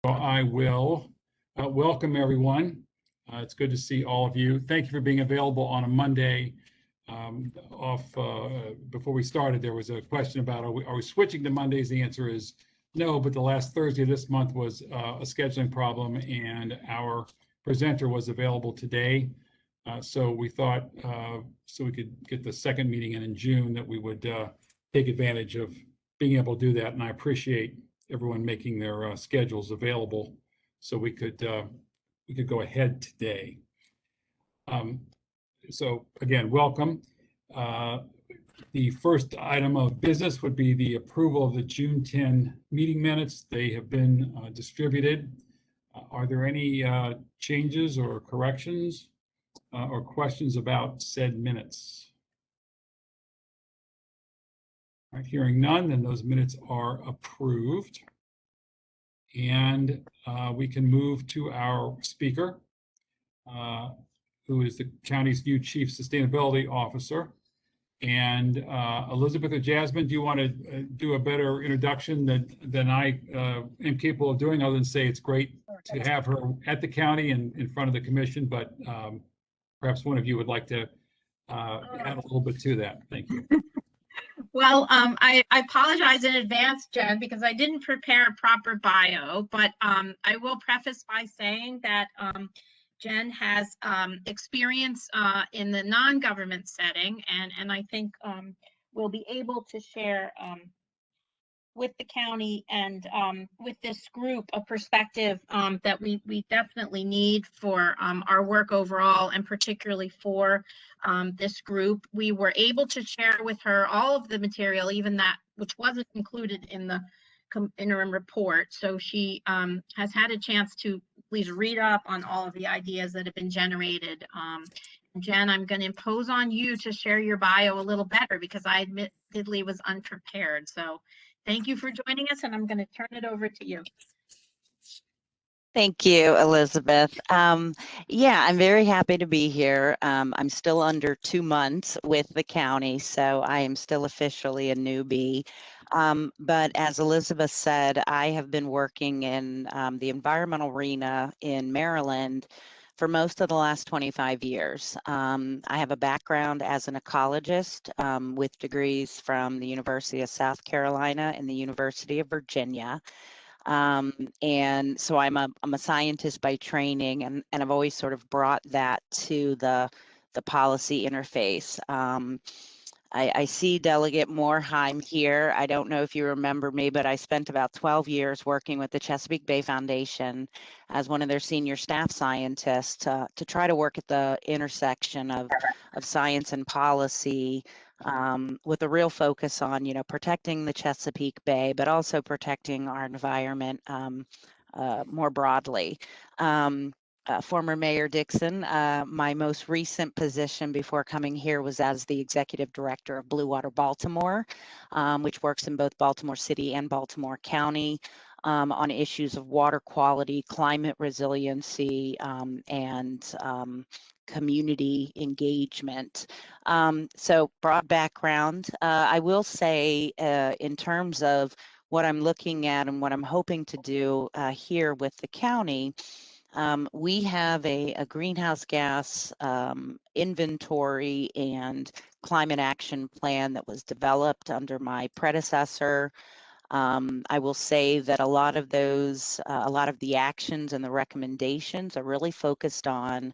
I will welcome everyone. It's good to see all of you. Thank you for being available on a Monday. Before we started, there was a question about are we switching to Mondays? The answer is no, but the last Thursday of this month was a scheduling problem, and our presenter was available today. So we thought, so we could get the second meeting in June, that we would take advantage of being able to do that. And I appreciate everyone making their schedules available so we could go ahead today. So again, welcome. The first item of business would be the approval of the June 10 meeting minutes. They have been distributed. Are there any changes or corrections or questions about said minutes? All right, hearing none, then those minutes are approved. And we can move to our speaker, who is the county's new Chief Sustainability Officer. And Elizabeth or Jasmine, do you want to do a better introduction than I am capable of doing, other than say it's great to have her at the county and in front of the commission, but perhaps one of you would like to add a little bit to that. Thank you. Well, I apologize in advance, Jen, because I didn't prepare a proper bio, but I will preface by saying that Jen has experience in the non-government setting, and I think we'll be able to share with the county and with this group a perspective that we definitely need for our work overall, and particularly for this group. We were able to share with her all of the material, even that which wasn't included in the interim report. So she has had a chance to please read up on all of the ideas that have been generated. Jen, I'm going to impose on you to share your bio a little better, because I admittedly was unprepared. So thank you for joining us, and I'm going to turn it over to you. Thank you, Elizabeth. Yeah, I'm very happy to be here. I'm still under 2 months with the county, so I am still officially a newbie. But as Elizabeth said, I have been working in the environmental arena in Maryland for most of the last 25 years. I have a background as an ecologist with degrees from the University of South Carolina and the University of Virginia. And so I'm a scientist by training, and I've always sort of brought that to the policy interface. I see Delegate Moorheim here. I don't know if you remember me, but I spent about 12 years working with the Chesapeake Bay Foundation as one of their senior staff scientists to try to work at the intersection of science and policy, with a real focus on, protecting the Chesapeake Bay, but also protecting our environment more broadly. Former Mayor Dixon, my most recent position before coming here was as the executive director of Blue Water Baltimore, which works in both Baltimore City and Baltimore County on issues of water quality, climate resiliency, and community engagement. So broad background. I will say in terms of what I'm looking at and what I'm hoping to do here with the county, we have a greenhouse gas inventory and climate action plan that was developed under my predecessor. I will say that a lot of the actions and the recommendations are really focused on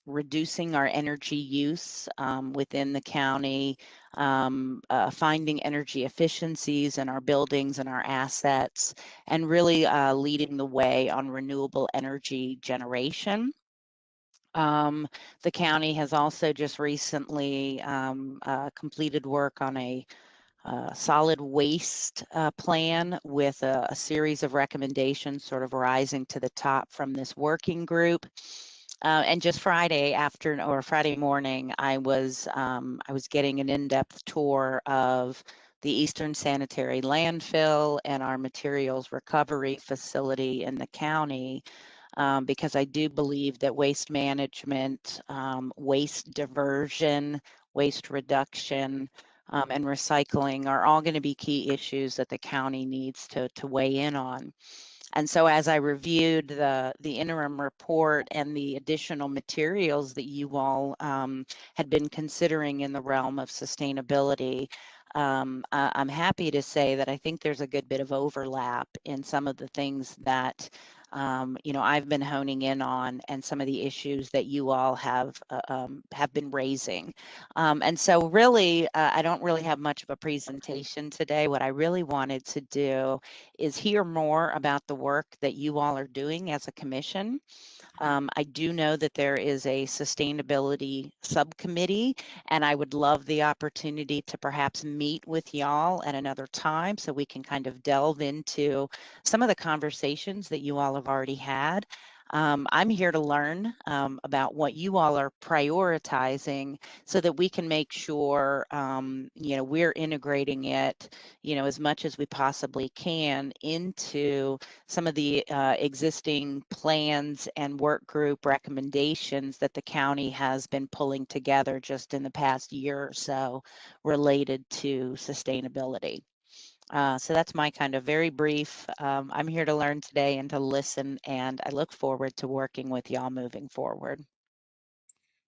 reducing our energy use within the county, finding energy efficiencies in our buildings and our assets, and really leading the way on renewable energy generation. The county has also just recently completed work on a solid waste plan with a series of recommendations sort of rising to the top from this working group. And just Friday morning, I was getting an in-depth tour of the Eastern Sanitary Landfill and our materials recovery facility in the county, because I do believe that waste management, waste diversion, waste reduction, and recycling are all going to be key issues that the county needs to weigh in on. And so as I reviewed the interim report and the additional materials that you all had been considering in the realm of sustainability, I'm happy to say that I think there's a good bit of overlap in some of the things that I've been honing in on, and some of the issues that you all have been raising. And so really, I don't really have much of a presentation today. What I really wanted to do is hear more about the work that you all are doing as a commission. I do know that there is a sustainability subcommittee, and I would love the opportunity to perhaps meet with y'all at another time so we can kind of delve into some of the conversations that you all have already had. I'm here to learn about what you all are prioritizing so that we can make sure, we're integrating it, as much as we possibly can into some of the existing plans and work group recommendations that the county has been pulling together just in the past year or so related to sustainability. So that's my kind of very brief. I'm here to learn today and to listen, and I look forward to working with y'all moving forward.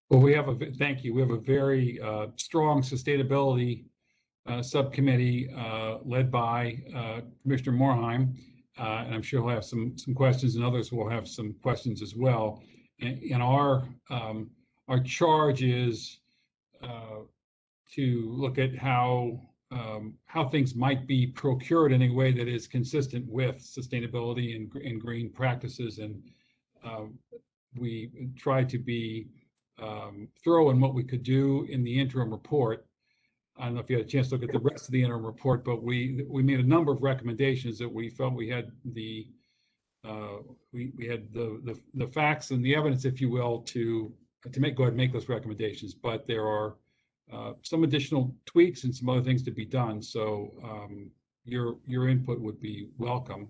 Well, thank you. We have a very strong sustainability subcommittee led by Commissioner Morheim, and I'm sure he'll have some questions, and others will have some questions as well. And our charge is to look at how things might be procured in a way that is consistent with sustainability and green practices. And we try to be thorough in what we could do in the interim report. I don't know if you had a chance to look at the rest of the interim report, but we made a number of recommendations that we felt we had the facts and the evidence, if you will, to go ahead and make those recommendations. But there are some additional tweaks and some other things to be done. So your input would be welcome.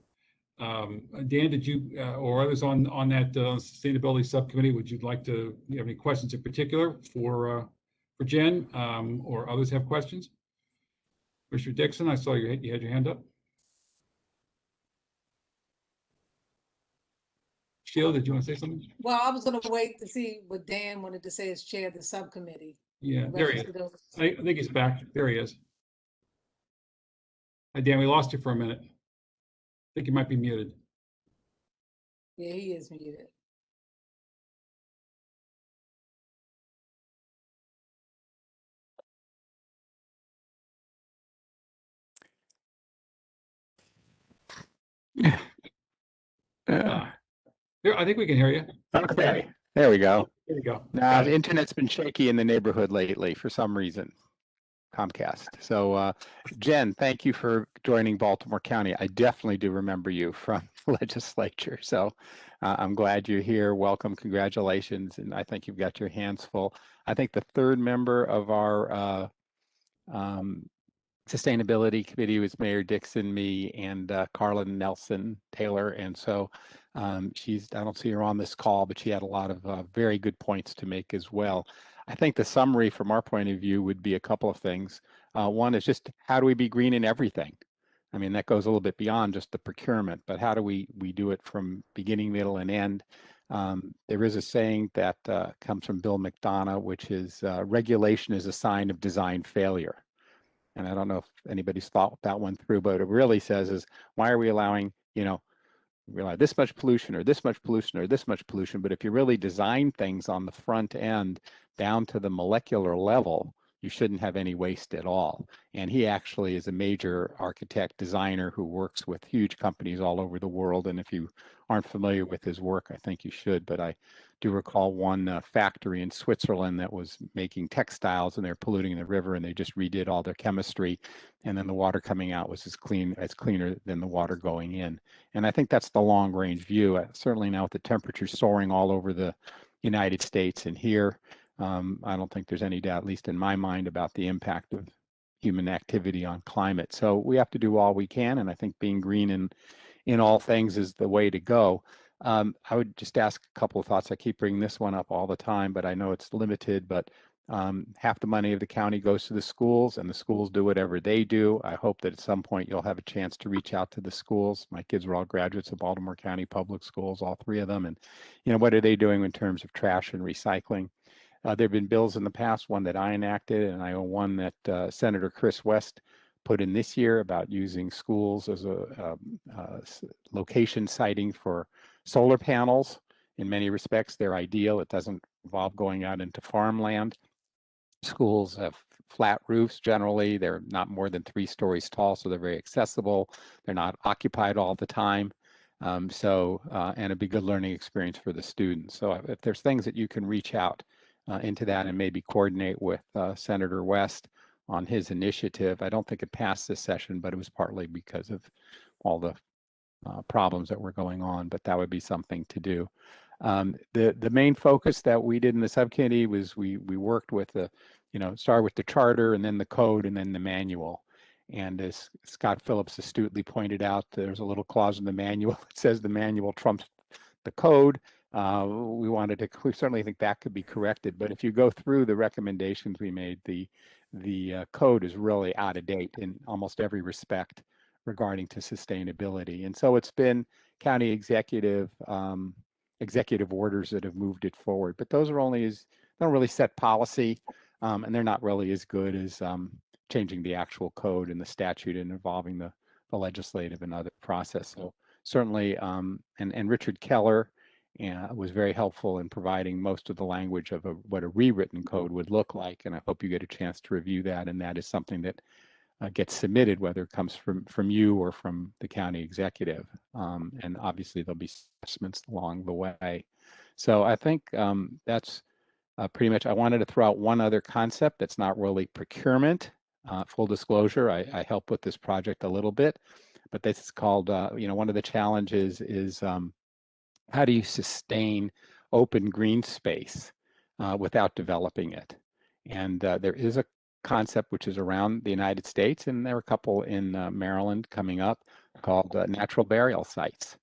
Dan, did you or others on that sustainability subcommittee, would you like to have any questions in particular for Jen, or others have questions? Mr. Dixon, I saw you had your hand up. Sheila, did you want to say something? Well, I was going to wait to see what Dan wanted to say as chair of the subcommittee. Yeah, there he is. I think he's back. There he is. Hi, Dan, we lost you for a minute. I think you might be muted. Yeah, he is muted. I think we can hear you. Okay, there we go. There you go. Now, the internet's been shaky in the neighborhood lately for some reason, Comcast. So, Jen, thank you for joining Baltimore County. I definitely do remember you from the legislature. So I'm glad you're here. Welcome, congratulations. And I think you've got your hands full. I think the third member of our Sustainability Committee was Mayor Dixon, me, and Carlin Nelson Taylor. And so I don't see her on this call, but she had a lot of very good points to make as well. I think the summary from our point of view would be a couple of things. One is just how do we be green in everything? I mean, that goes a little bit beyond just the procurement, but how do we do it from beginning, middle, and end? There is a saying that comes from Bill McDonough, which is regulation is a sign of design failure. And I don't know if anybody's thought that one through, but what it really says is, why are we allowing, we allow this much pollution or this much pollution or this much pollution? But if you really design things on the front end down to the molecular level, you shouldn't have any waste at all. And he actually is a major architect designer who works with huge companies all over the world. And if you aren't familiar with his work, I think you should. But I do recall one factory in Switzerland that was making textiles, and they're polluting the river, and they just redid all their chemistry, and then the water coming out was as cleaner than the water going in. And I think that's the long range view. Certainly now with the temperature soaring all over the United States and here, I don't think there's any doubt, at least in my mind, about the impact of human activity on climate. So we have to do all we can, and I think being green in all things is the way to go. I would just ask a couple of thoughts. I keep bringing this one up all the time, but I know it's limited. But Half the money of the county goes to the schools, and the schools do whatever they do. I hope that at some point you'll have a chance to reach out to the schools. My kids were all graduates of Baltimore County Public Schools, all three of them, and what are they doing in terms of trash and recycling? There have been bills in the past, one that I enacted, and I own one that Senator Chris West put in this year about using schools as a location siting for solar panels. In many respects, they're ideal. It doesn't involve going out into farmland. Schools have flat roofs generally. They're not more than 3 stories tall, so they're very accessible. They're not occupied all the time. And it'd be a good learning experience for the students. So if there's things that you can reach out into that and maybe coordinate with Senator West on his initiative. I don't think it passed this session, but it was partly because of all the problems that were going on, but that would be something to do. The main focus that we did in the subcommittee was we worked with the, start with the charter and then the code and then the manual. And as Scott Phillips astutely pointed out, there's a little clause in the manual that says the manual trumps the code. We certainly think that could be corrected, but if you go through the recommendations we made, the code is really out of date in almost every respect regarding to sustainability. And so it's been county executive orders that have moved it forward, but those are don't really set policy, and they're not really as good as changing the actual code and the statute and involving the legislative and other process. So certainly, and Richard Keller was very helpful in providing most of the language of what a rewritten code would look like, and I hope you get a chance to review that, and that is something that gets submitted, whether it comes from you or from the county executive. And obviously there'll be assessments along the way. So I think that's pretty much. I wanted to throw out one other concept that's not really procurement. Full disclosure, I helped with this project a little bit, but this is called, one of the challenges is how do you sustain open green space without developing it? And there is a concept which is around the United States, and there are a couple in Maryland coming up called natural burial sites.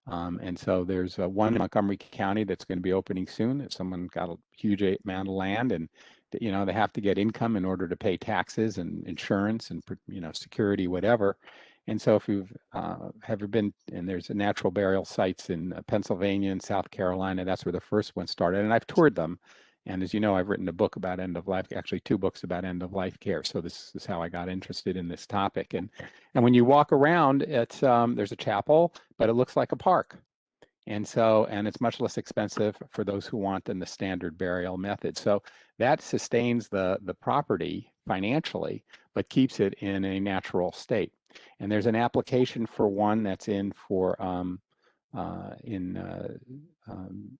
And so there's one in Montgomery County that's going to be opening soon. If someone got a huge amount of land, and they have to get income in order to pay taxes and insurance and security, whatever. And so if you've ever been, and there's a natural burial sites in Pennsylvania and South Carolina, that's where the first one started, and I've toured them. And as you know, I've written a book about end of life, actually 2 books about end of life care. So this is how I got interested in this topic. And when you walk around, it's there's a chapel, but it looks like a park. And it's much less expensive for those who want than the standard burial method. So that sustains the property financially, but keeps it in a natural state. And there's an application for one that's in for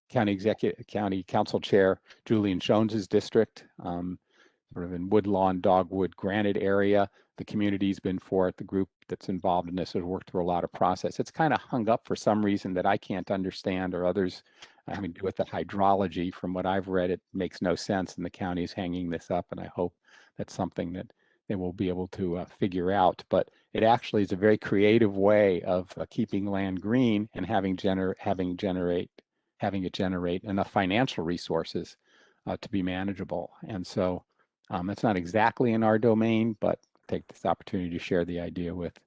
County Council Chair Julian Jones's district, sort of in Woodlawn, Dogwood, Granite area. The community's been for it. The group that's involved in this has worked through a lot of process. It's kind of hung up for some reason that I can't understand, or others having to do with the hydrology. From what I've read, it makes no sense, and the county is hanging this up, and I hope that's something that they will be able to figure out. But it actually is a very creative way of keeping land green and having it generate enough financial resources to be manageable. And so it's not exactly in our domain, but take this opportunity to share the idea with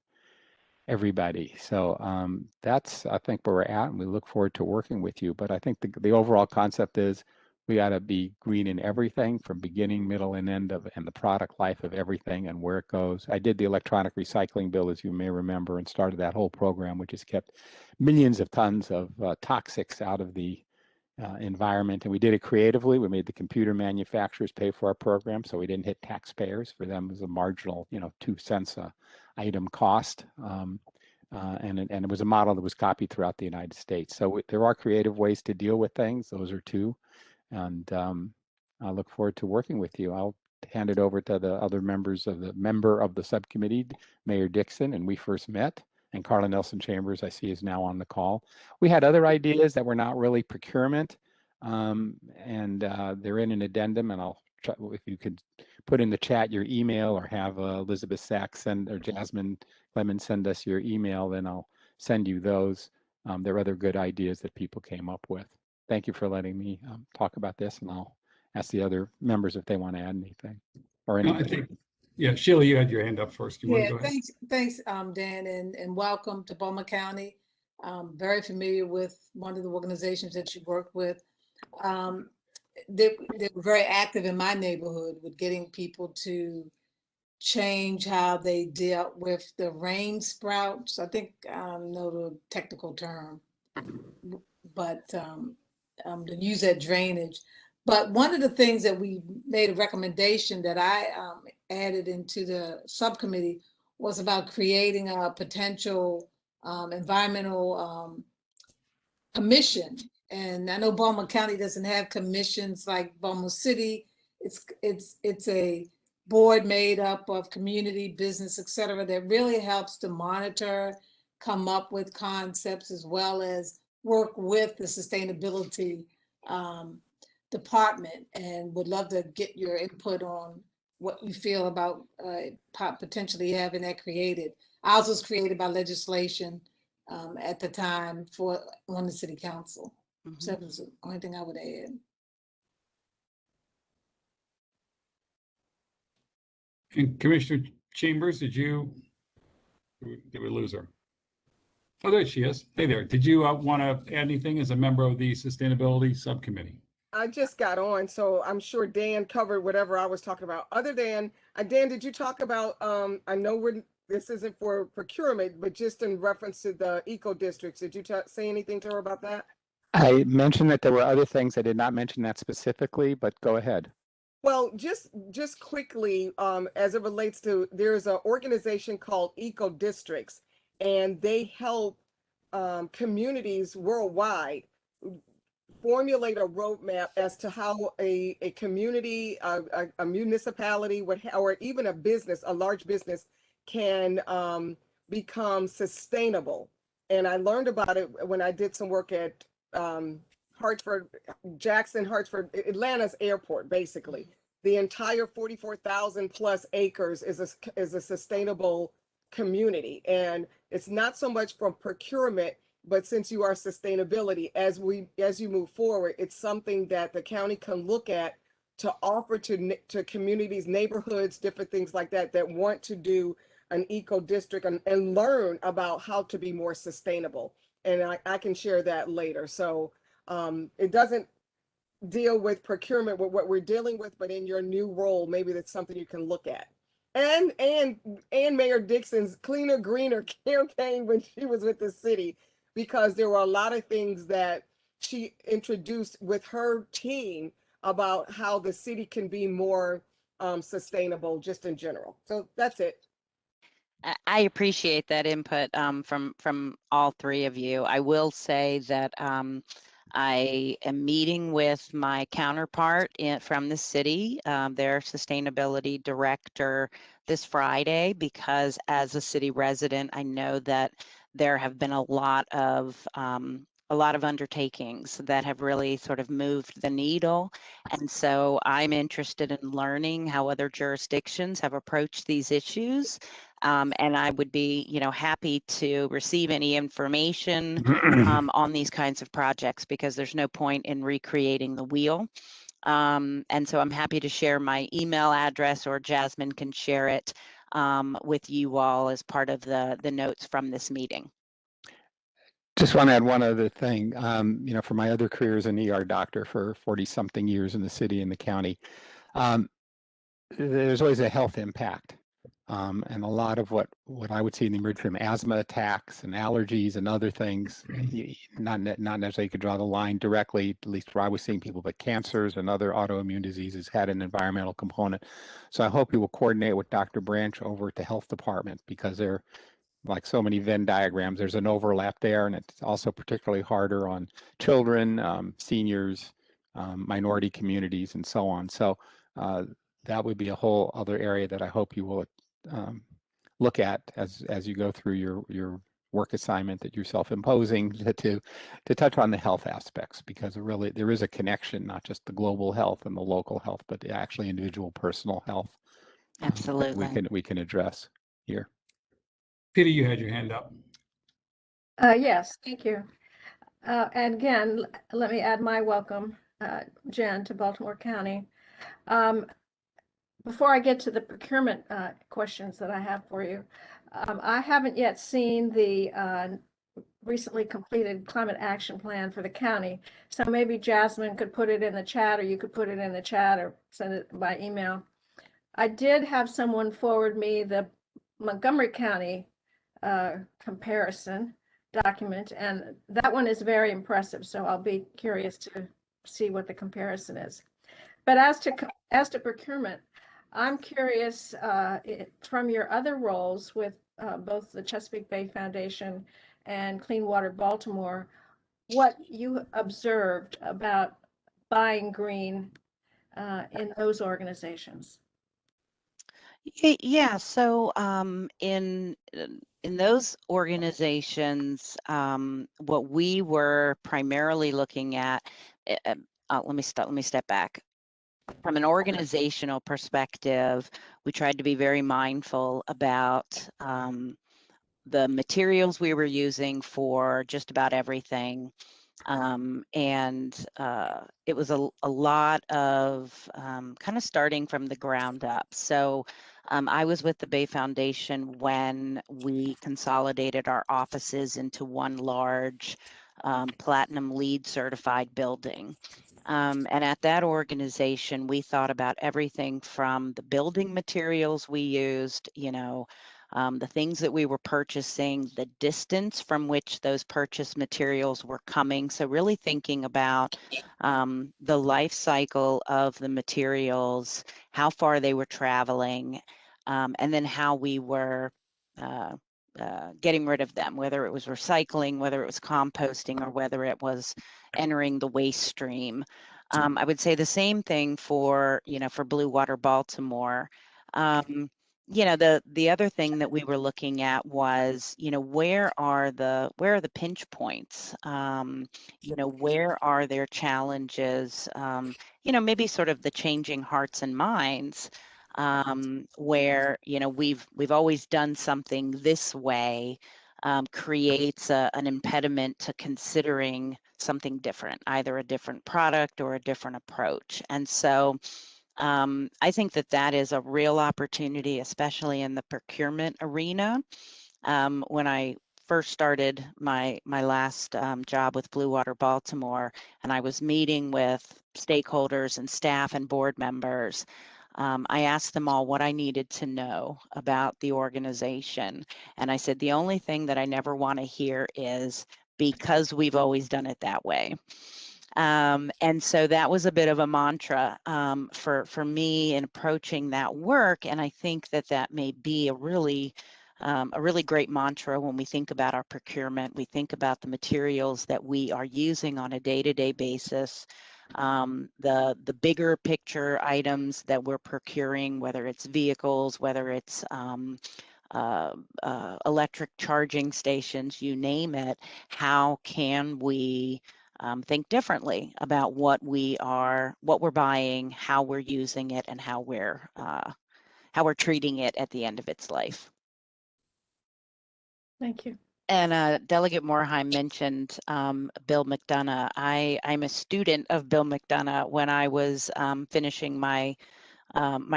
everybody. So that's, I think, where we're at, and we look forward to working with you. But I think the overall concept is we got to be green in everything, from beginning, middle, and end and the product life of everything and where it goes. I did the electronic recycling bill, as you may remember, and started that whole program, which has kept millions of tons of toxics out of the environment. And we did it creatively. We made the computer manufacturers pay for our program, so we didn't hit taxpayers. For them, it was a marginal, 2 cents a item cost. And it was a model that was copied throughout the United States. So there are creative ways to deal with things. Those are 2. And I look forward to working with you. I'll hand it over to the other member of the subcommittee, Mayor Dixon, and we first met. And Carla Nelson Chambers, I see, is now on the call. We had other ideas that were not really procurement, and they're in an addendum. And I'll try, if you could put in the chat your email, or have Elizabeth Sachs or Jasmine Lemon send us your email, then I'll send you those. There are other good ideas that people came up with. Thank you for letting me talk about this, and I'll ask the other members if they want to add anything or No, I anything. think, yeah, Sheila, you had your hand up first. You want to Yeah, go ahead? thanks, Dan, and welcome to Bowman County. Very familiar with one of the organizations that you work with. They were very active in my neighborhood with getting people to change how they dealt with the rain sprouts. I think I know the technical term, but to use that drainage. But one of the things that we made a recommendation that I added into the subcommittee was about creating a potential environmental commission. And I know Baltimore County doesn't have commissions like Baltimore City. It's a board made up of community, business, et cetera, that really helps to monitor, come up with concepts, as well as work with the sustainability department. And would love to get your input on what you feel about potentially having that created. Ours was created by legislation at the time on the city council. So that was the only thing I would add. And Commissioner Chambers, did we lose her? Oh, there she is. Hey there. Did you want to add anything as a member of the Sustainability Subcommittee? I just got on, so I'm sure Dan covered whatever I was talking about. Other than, Dan, did you talk about, I know this isn't for procurement, but just in reference to the eco districts, did you say anything to her about that? I mentioned that there were other things. I did not mention that specifically, but go ahead. Well, just quickly, as it relates to, there's an organization called Eco Districts, and they help communities worldwide formulate a roadmap as to how a community, a municipality, or even a large business can become sustainable. And I learned about it when I did some work at Hartford, Atlanta's airport, basically. The entire 44,000 plus acres is a sustainable community. And it's not so much from procurement, but since you are sustainability, as you move forward, it's something that the county can look at to offer to communities, neighborhoods, different things like that, that want to do an eco district and learn about how to be more sustainable. And I can share that later. So it doesn't deal with procurement with what we're dealing with, but in your new role, maybe that's something you can look at. And Mayor Dixon's Cleaner Greener campaign when she was with the city, because there were a lot of things that she introduced with her team about how the city can be more sustainable just in general. So that's it. I appreciate that input from all three of you. I will say that I am meeting with my counterpart from the city, their sustainability director, this Friday, because as a city resident, I know that there have been a lot of undertakings that have really sort of moved the needle. And so I'm interested in learning how other jurisdictions have approached these issues. And I would be, happy to receive any information on these kinds of projects, because there's no point in recreating the wheel. And so I'm happy to share my email address, or Jasmine can share it with you all as part of the notes from this meeting. Just want to add one other thing. For my other career as an ER doctor for 40-something years in the city and the county, there's always a health impact. And a lot of what I would see in the emergency room, asthma attacks and allergies and other things, not necessarily you could draw the line directly, at least where I was seeing people, but cancers and other autoimmune diseases had an environmental component. So I hope you will coordinate with Dr. Branch over at the health department, because they're like so many Venn diagrams, there's an overlap there, and it's also particularly harder on children, seniors, minority communities, and so on. So that would be a whole other area that I hope you will look at as you go through your work assignment that you're self-imposing to touch on the health aspects, because there is a connection, not just the global health and the local health, but actually individual personal health. Absolutely. We can address here. Peter, you had your hand up. Yes, thank you. And again, let me add my welcome Jen, to Baltimore County. Before I get to the procurement questions that I have for you, I haven't yet seen the recently completed climate action plan for the county. So maybe Jasmine could put it in the chat, or you could put it in the chat or send it by email. I did have someone forward me the Montgomery County comparison document, and that one is very impressive. So I'll be curious to see what the comparison is. But as to procurement, I'm curious from your other roles with both the Chesapeake Bay Foundation and Clean Water Baltimore, what you observed about buying green in those organizations. Yeah, so in those organizations, what we were primarily looking at, let me step back. From an organizational perspective, we tried to be very mindful about the materials we were using for just about everything. It was a lot of kind of starting from the ground up. So I was with the Bay Foundation when we consolidated our offices into one large Platinum LEED certified building. And at that organization, we thought about everything from the building materials we used, the things that we were purchasing, the distance from which those purchased materials were coming. So really thinking about the life cycle of the materials, how far they were traveling, and then how we were getting rid of them, whether it was recycling, whether it was composting, or whether it was entering the waste stream. I would say the same thing for Blue Water Baltimore. The other thing that we were looking at was, where are the pinch points? Where are there challenges? Maybe sort of the changing hearts and minds, where, we've always done something this way, creates an impediment to considering something different, either a different product or a different approach. And so I think that is a real opportunity, especially in the procurement arena. When I first started my last job with Blue Water Baltimore, and I was meeting with stakeholders and staff and board members, I asked them all what I needed to know about the organization. And I said, the only thing that I never want to hear is because we've always done it that way. And so that was a bit of a mantra for me in approaching that work. And I think that may be a really great mantra when we think about our procurement. We think about the materials that we are using on a day-to-day basis, the bigger picture items that we're procuring, whether it's vehicles, whether it's electric charging stations, you name it. How can we think differently about what we're buying, how we're using it, and how we're treating it at the end of its life? Thank you. And Delegate Morheim mentioned Bill McDonough. I'm a student of Bill McDonough. When I was finishing my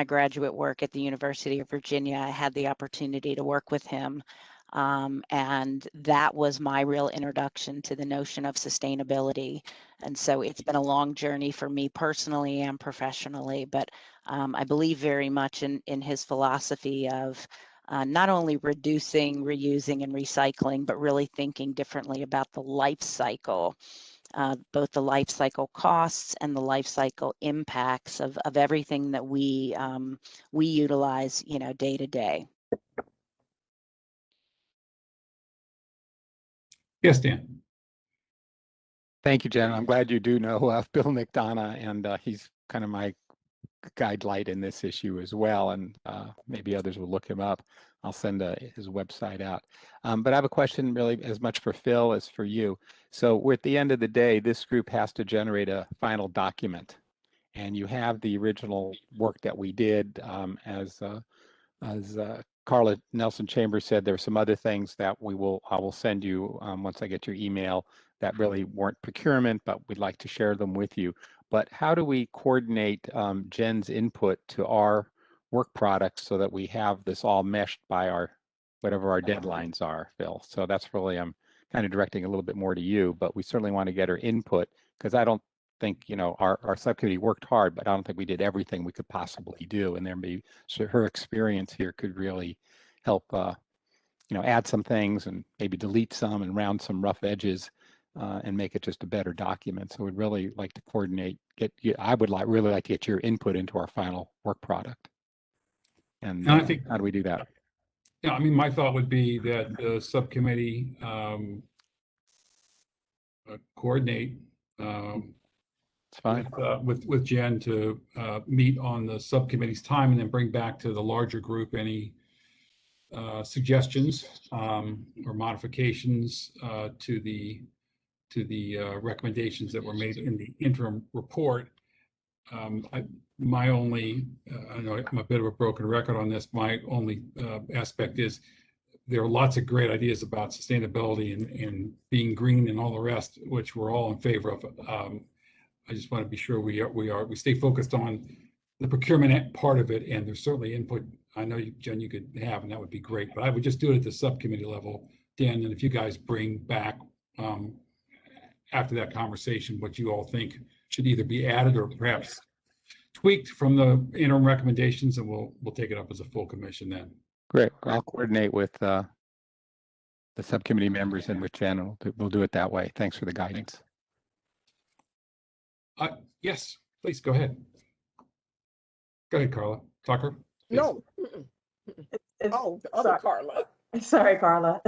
graduate work at the University of Virginia, I had the opportunity to work with him. And that was my real introduction to the notion of sustainability. And so it's been a long journey for me personally and professionally, but I believe very much in his philosophy of not only reducing, reusing, and recycling, but really thinking differently about the life cycle, both the life cycle costs and the life cycle impacts of everything that we utilize, day to day. Yes, Dan. Thank you, Jen. I'm glad you do know Bill McDonough, and he's kind of my guide light in this issue as well, and maybe others will look him up. I'll send his website out. But I have a question really as much for Phil as for you. So at the end of the day, this group has to generate a final document, and you have the original work that we did as Carla Nelson Chambers said there were some other things that I will send you once I get your email that really weren't procurement, but we'd like to share them with you. But how do we coordinate Jen's input to our work products so that we have this all meshed by whatever our deadlines are, Phil? So that's really, I'm kind of directing a little bit more to you, but we certainly want to get her input because I don't think, our subcommittee worked hard, but I don't think we did everything we could possibly do. And so her experience here could really help, add some things and maybe delete some and round some rough edges and make it just a better document. So we'd really like to coordinate, I would really like to get your input into our final work product. And I think, how do we do that? yeah, I mean, my thought would be that the subcommittee coordinate It's fine. with Jen to meet on the subcommittee's time and then bring back to the larger group any suggestions or modifications to the recommendations that were made in the interim report. I know I'm a bit of a broken record on this. My only aspect is there are lots of great ideas about sustainability and being green and all the rest, which we're all in favor of. I just want to be sure we stay focused on the procurement part of it, and there's certainly input. I know, Jen, you could have, and that would be great, but I would just do it at the subcommittee level, Dan, and if you guys bring back after that conversation what you all think should either be added or perhaps tweaked from the interim recommendations, and we'll take it up as a full commission then. Great. I'll coordinate with the subcommittee members and with Jen, and we'll do it that way. Thanks for the guidance. Yes, please go ahead. Go ahead, Carla Tucker. Please. No. It's, Oh, the other Carla. sorry, Carla.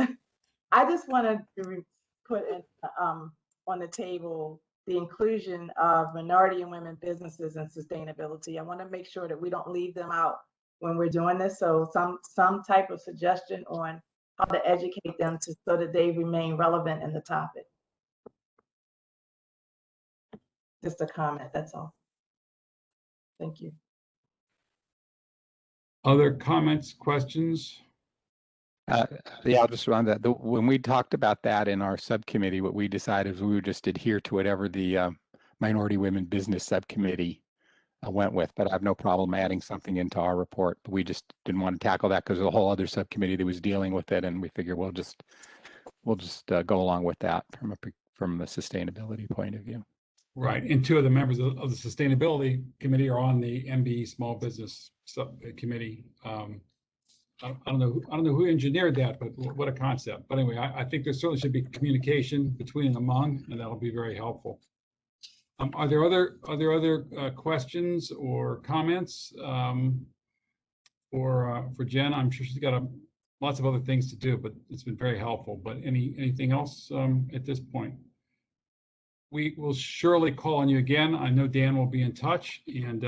I just wanted to put in, on the table the inclusion of minority and women businesses and sustainability. I want to make sure that we don't leave them out when we're doing this. So some type of suggestion on how to educate them so that they remain relevant in the topic. Just a comment, that's all. Thank you. Other comments, questions? Yeah, I'll just run that. When we talked about that in our subcommittee, what we decided was we would just adhere to whatever the Minority Women Business Subcommittee went with, but I have no problem adding something into our report. But we just didn't want to tackle that because there's a whole other subcommittee that was dealing with it, and we figured we'll just go along with that from a sustainability point of view. Right, and two of the members of the Sustainability Committee are on the MB Small Business Subcommittee. I don't know who engineered that, but what a concept. But anyway, I think there certainly should be communication between and among, and that'll be very helpful. Are there other questions or comments for Jen? I'm sure she's got lots of other things to do, but it's been very helpful. But anything else at this point? We will surely call on you again. I know Dan will be in touch, and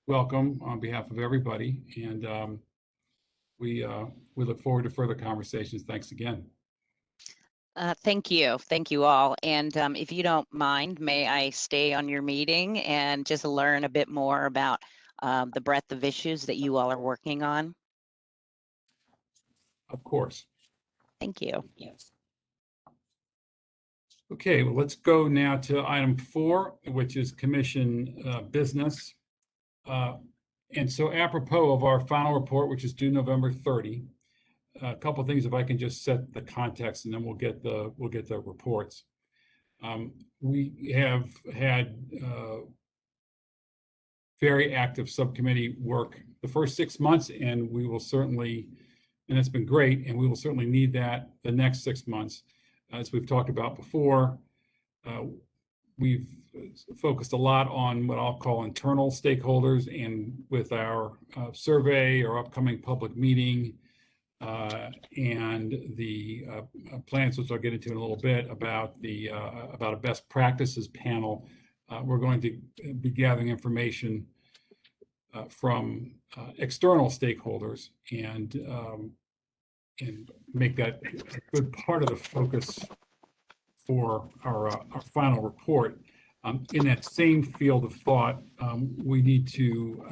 welcome on behalf of everybody. And we look forward to further conversations. Thanks again. Thank you all. And if you don't mind, may I stay on your meeting and just learn a bit more about the breadth of issues that you all are working on? Of course. Thank you. Okay, well, let's go now to item 4, which is commission business. And so apropos of our final report, which is due November 30, a couple of things, if I can just set the context, and then we'll get the reports. We have had very active subcommittee work the first 6 months, and we will certainly, and it's been great, and we will certainly need that the next 6 months. As we've talked about before, we've focused a lot on what I'll call internal stakeholders, and with our survey, our upcoming public meeting, and the plans, which I'll get into in a little bit, about a best practices panel. We're going to be gathering information from external stakeholders and make that a good part of the focus for our final report. In that same field of thought, we need to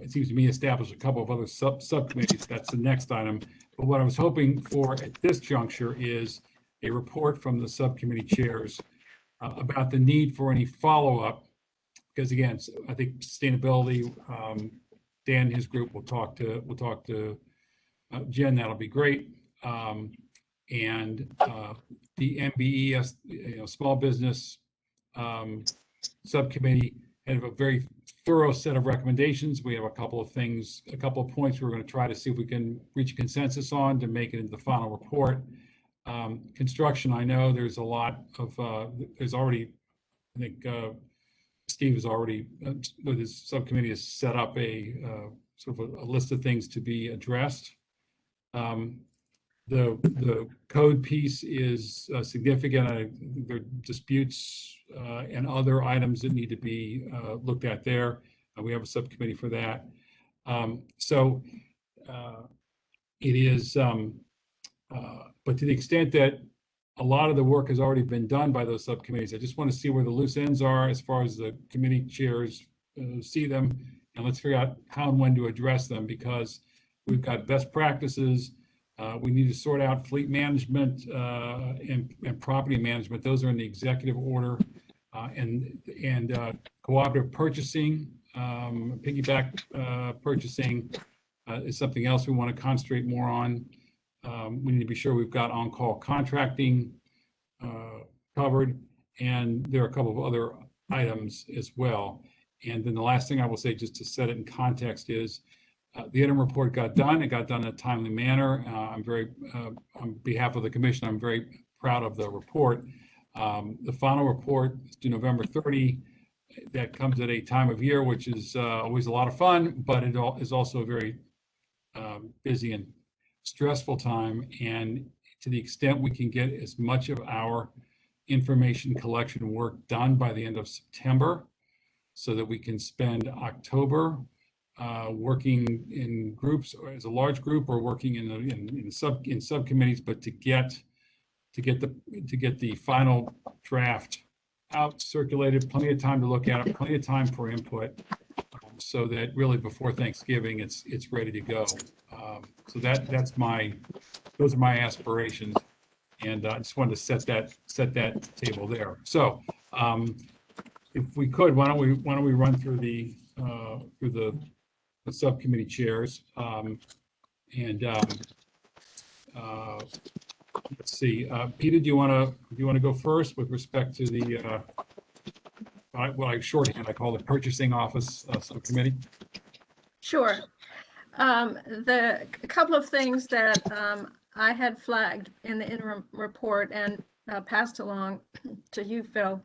it seems to me, establish a couple of other subcommittees. That's the next item. But what I was hoping for at this juncture is a report from the subcommittee chairs about the need for any follow-up. Because again, I think sustainability, Dan and his group will talk to Jen. That'll be great. And the MBE, small business subcommittee had a very thorough set of recommendations. We have a couple of points we're going to try to see if we can reach a consensus on to make it into the final report. Construction, I know there's a lot of, there's already, I think Steve has already, with his subcommittee, has set up a sort of a list of things to be addressed. The code piece is significant. There are disputes and other items that need to be looked at there. We have a subcommittee for that. It is, but to the extent that a lot of the work has already been done by those subcommittees, I just want to see where the loose ends are as far as the committee chairs see them, and let's figure out how and when to address them, because we've got best practices. We need to sort out fleet management and property management. Those are in the executive order, and cooperative purchasing, piggyback purchasing is something else we want to concentrate more on. We need to be sure we've got on-call contracting covered, and there are a couple of other items as well. And then the last thing I will say, just to set it in context, is the interim report got done. It got done in a timely manner. I'm very, on behalf of the commission, I'm very proud of the report. The final report is due November 30. That comes at a time of year which is always a lot of fun, but it is also a very busy and stressful time. And to the extent we can get as much of our information collection work done by the end of September, so that we can spend October working in groups or as a large group, or working in subcommittees, but to get the final draft out, circulated, plenty of time to look at it, plenty of time for input, so that really before Thanksgiving it's ready to go. So those are my aspirations, and I just wanted to set that table there. So if we could, why don't we run through the subcommittee chairs, let's see. Peter, do you want to go first with respect to the what I shorthand I call the purchasing office subcommittee? Sure. The couple of things that I had flagged in the interim report and passed along to you, Phil,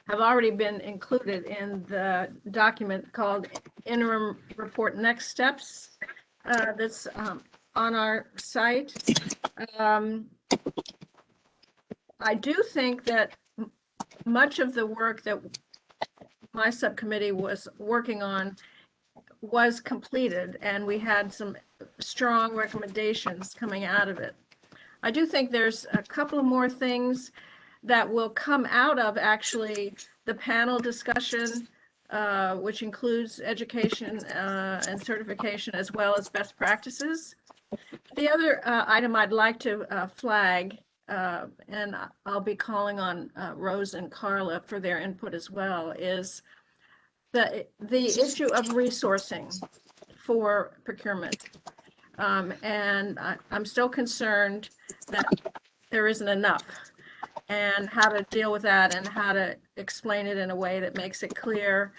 have already been included in the document called Interim Report Next Steps that's on our site. I do think that much of the work that my subcommittee was working on was completed, and we had some strong recommendations coming out of it. I do think there's a couple of more things that will come out of actually the panel discussion, which includes education and certification, as well as best practices. The other item I'd like to flag, and I'll be calling on Rose and Carla for their input as well, is the issue of resourcing for procurement. And I'm still concerned that there isn't enough, and how to deal with that, and how to explain it in a way that makes it clear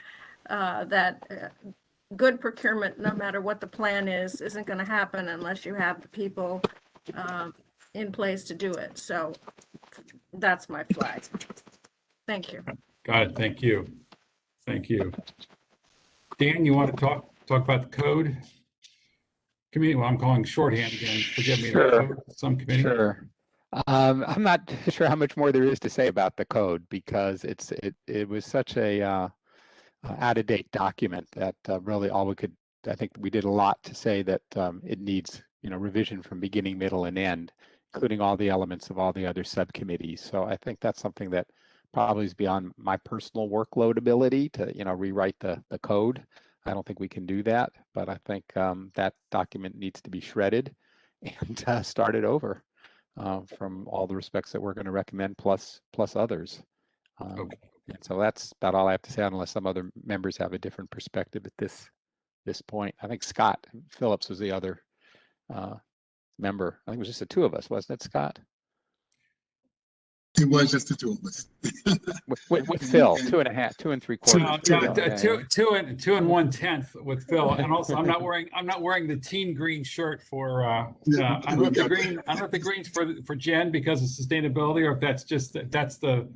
that good procurement, no matter what the plan is, isn't going to happen unless you have the people in place to do it. So that's my flag. Thank you. Got it. Thank you. Thank you. Dan, you want to talk about the code committee? Well, I'm calling shorthand again. Forgive me. Sure. Some committee. Sure. I'm not sure how much more there is to say about the code, because it was such a out-of-date document that really all we could, I think we did a lot to say that it needs, revision from beginning, middle, and end, including all the elements of all the other subcommittees. So I think that's something that probably is beyond my personal workload ability to, rewrite the code. I don't think we can do that, but I think that document needs to be shredded and started over from all the respects that we're going to recommend, plus others. Okay. And so that's about all I have to say, unless some other members have a different perspective at this point. I think Scott Phillips was the other member. I think it was just the two of us, wasn't it, Scott? It was just the two of us. With Phil, 2.5, 2 3/4. Two and 1/10 with Phil, and also I'm not wearing the team green shirt for. I don't know if the green's for Jen because of sustainability, or if that's the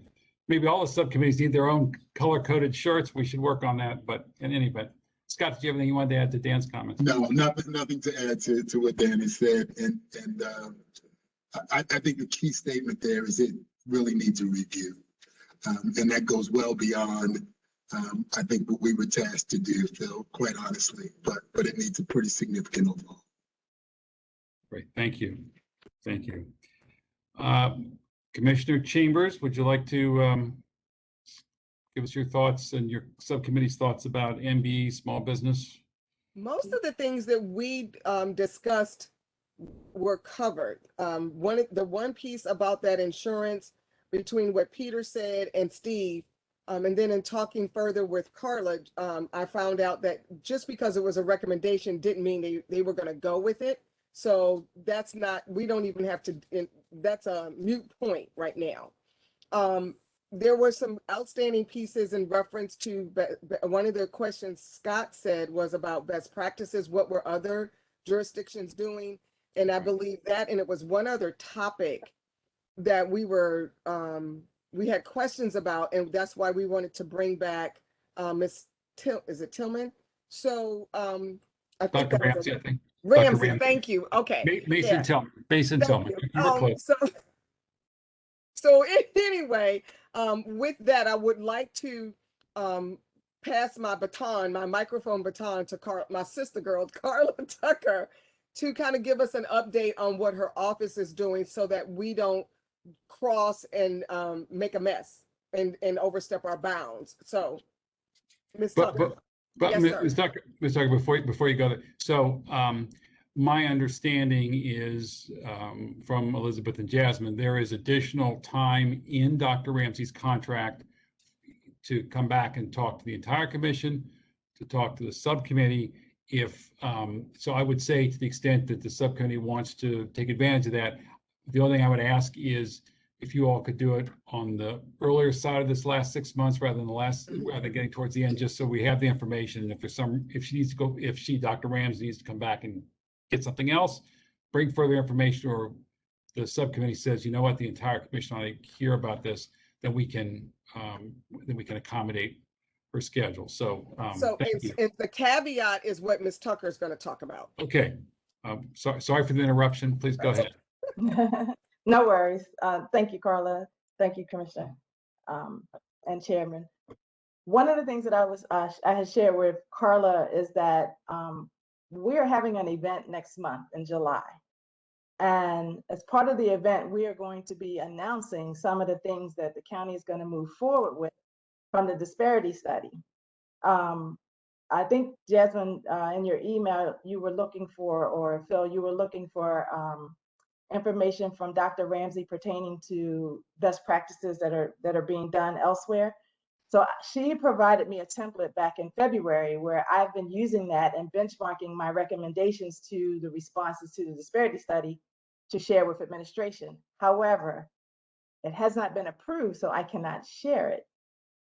maybe all the subcommittees need their own color coded shirts. We should work on that. But in any event, Scott, did you have anything you wanted to add to Dan's comments? No, nothing to add to what Dan has said, and I think the key statement there is it really needs a review, and that goes well beyond I think what we were tasked to do, Phil, quite honestly, but it needs a pretty significant overhaul. Great, thank you. Commissioner Chambers, would you like to give us your thoughts and your subcommittee's thoughts about MBE small business? Most of the things that we discussed were covered. The one piece about that insurance between what Peter said and Steve, and then in talking further with Carla, I found out that just because it was a recommendation didn't mean they were going to go with it. So that's not, we don't even have to, that's a moot point right now. There were some outstanding pieces in reference to one of the questions Scott said was about best practices. What were other jurisdictions doing? And I believe that, and it was one other topic that we had questions about, and that's why we wanted to bring back Ms. Tillman? So I think Dr. Ramsey, I think. Ramsey, thank you. Okay. Mason Tillman. You were close. So anyway, with that, I would like to pass my microphone baton to my sister girl, Carla Tucker, to kind of give us an update on what her office is doing so that we don't cross and make a mess and overstep our bounds. So, Ms. Tucker. But Yes, Ms. Tucker, before you go there, so my understanding is from Elizabeth and Jasmine, there is additional time in Dr. Ramsey's contract to come back and talk to the entire commission, to talk to the subcommittee. If so, I would say to the extent that the subcommittee wants to take advantage of that, the only thing I would ask is if you all could do it on the earlier side of this last 6 months rather than getting towards the end, just so we have the information. And if Dr. Ramsey needs to come back and get something else, bring further information, or the subcommittee says, you know what, the entire commission ought to hear about this, then we can accommodate her schedule. So thank you. And the caveat is what Ms. Tucker is going to talk about. Okay. Sorry for the interruption. Please go ahead. No worries. Thank you, Carla. Thank you, Commissioner and Chairman. One of the things that I had shared with Carla is that we're having an event next month in July. And as part of the event, we are going to be announcing some of the things that the county is going to move forward with from the disparity study. I think, Jasmine, in your email, you were looking for, or Phil, you were looking for information from Dr. Ramsey pertaining to best practices that are being done elsewhere. So she provided me a template back in February where I've been using that and benchmarking my recommendations to the responses to the disparity study to share with administration. However, it has not been approved, so I cannot share it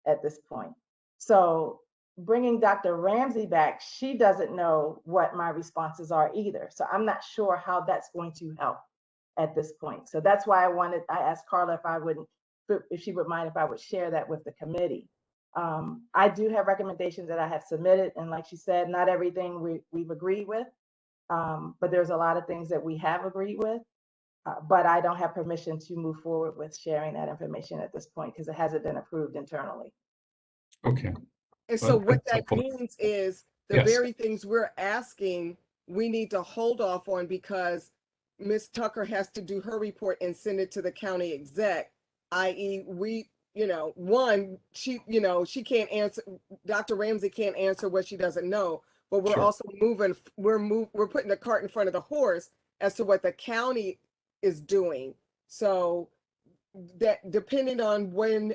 at this point. So bringing Dr. Ramsey back, she doesn't know what my responses are either. So I'm not sure how that's going to help at this point. So that's why I asked Carla if she would mind if I would share that with the committee. I do have recommendations that I have submitted, and like she said, not everything we've agreed with, but there's a lot of things that we have agreed with, but I don't have permission to move forward with sharing that information at this point because it hasn't been approved internally. Okay. And so what that means is the very things we're asking, we need to hold off on because Ms. Tucker has to do her report and send it to the county exec, i.e. one, she can't answer, Dr. Ramsey can't answer what she doesn't know, but we're Sure. also we're putting the cart in front of the horse as to what the county is doing. So that depending on when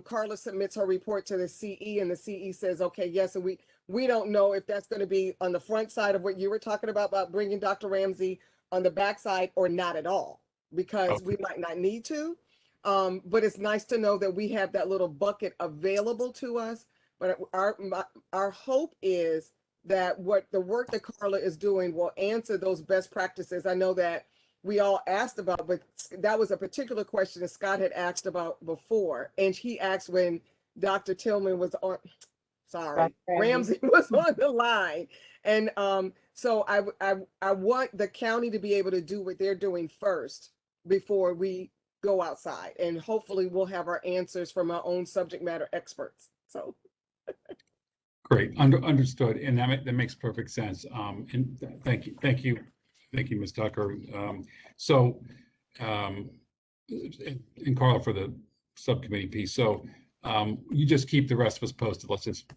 Carla submits her report to the CE and the CE says, okay, yes, and we don't know if that's going to be on the front side of what you were talking about bringing Dr. Ramsey, on the backside, or not at all, because we might not need to. But it's nice to know that we have that little bucket available to us. But our hope is that the work that Carla is doing will answer those best practices. I know that we all asked about, but that was a particular question that Scott had asked about before. And he asked when Dr. Tillman was on, Ramsey was on the line. And so I want the county to be able to do what they're doing first before we go outside. And hopefully we'll have our answers from our own subject matter experts. So. Great, understood, and that makes perfect sense. And thank you, Ms. Tucker. And Carla for the subcommittee piece. So you just keep the rest of us posted. Let's just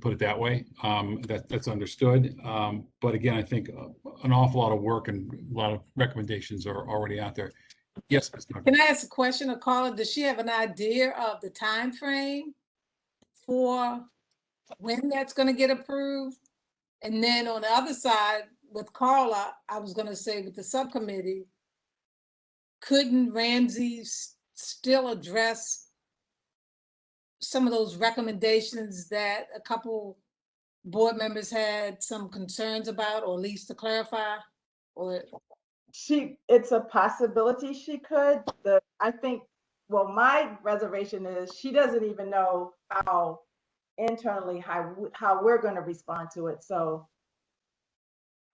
put it that way. That's understood. But again, I think an awful lot of work and a lot of recommendations are already out there. Yes, Ms. Tucker. Can I ask a question of Carla? Does she have an idea of the time frame for when that's going to get approved? And then on the other side, with Carla, I was going to say with the subcommittee, couldn't Ramsey still address some of those recommendations that a couple board members had some concerns about, or at least to clarify? Or it's a possibility she could. I think, well, my reservation is she doesn't even know how internally how we're going to respond to it. So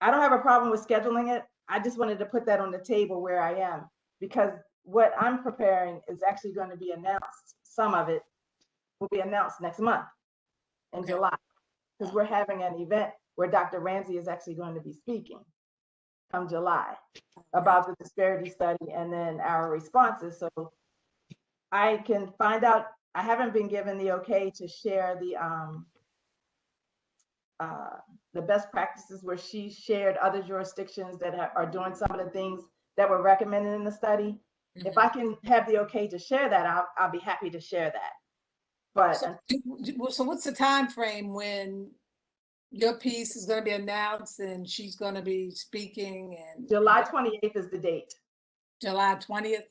I don't have a problem with scheduling it. I just wanted to put that on the table where I am, because what I'm preparing is actually going to be announced. Some of it will be announced next month in July, because we're having an event where Dr. Ramsey is actually going to be speaking come July about the disparity study and then our responses. So I can find out. I haven't been given the okay to share the best practices where she shared other jurisdictions that are doing some of the things that were recommended in the study. Mm-hmm. If I can have the okay to share that, I'll be happy to share that. But so what's the time frame when your piece is going to be announced and she's going to be speaking? And July 28th is the date. July 20th?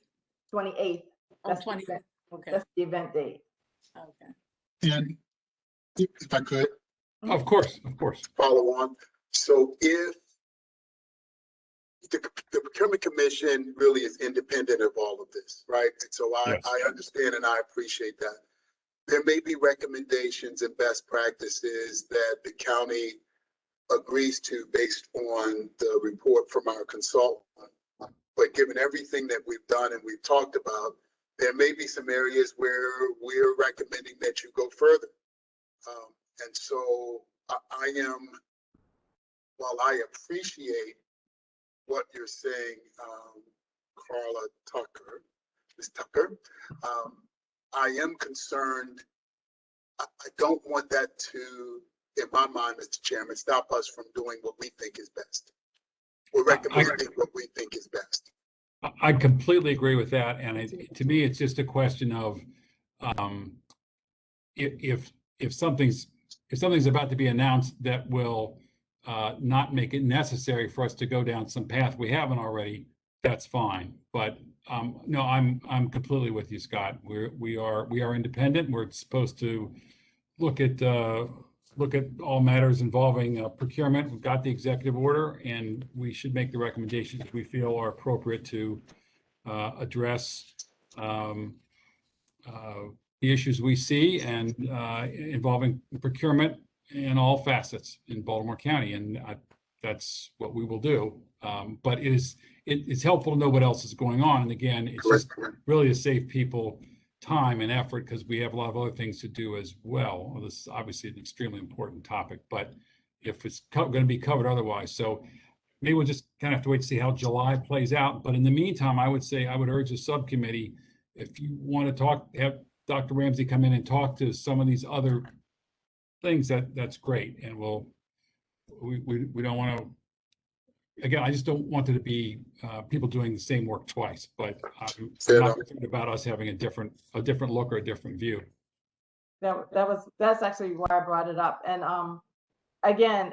28th. That's 28th. Okay. That's the event date. Okay. And if I could. Of course. Follow on. So if the Procurement Commission really is independent of all of this, right? And so I understand and I appreciate that. There may be recommendations and best practices that the county agrees to based on the report from our consultant. But given everything that we've done and we've talked about, there may be some areas where we're recommending that you go further. And so I am, while I appreciate what you're saying, Carla Tucker, Ms. Tucker, I am concerned. I don't want that to, in my mind, Mr. Chairman, stop us from doing what we think is best. We're recommending what we think is best. I completely agree with that. And to me, it's just a question of if something's about to be announced that will not make it necessary for us to go down some path we haven't already, that's fine. But no, I'm completely with you, Scott. We are independent. We're supposed to look at all matters involving procurement. We've got the executive order, and we should make the recommendations we feel are appropriate to address the issues we see and involving procurement in all facets in Baltimore County, and that's what we will do. But it's helpful to know what else is going on, and again, it's just really to save people time and effort, because we have a lot of other things to do as well. This is obviously an extremely important topic, but if it's going to be covered otherwise, so maybe we'll just kind of have to wait to see how July plays out. But in the meantime, I would urge the subcommittee, if you want to Dr. Ramsey come in and talk to some of these other things, that's great. And we don't want to, again, I just don't want there to be people doing the same work twice, but I'm not concerned about us having a different look or a different view. That's actually why I brought it up. And again,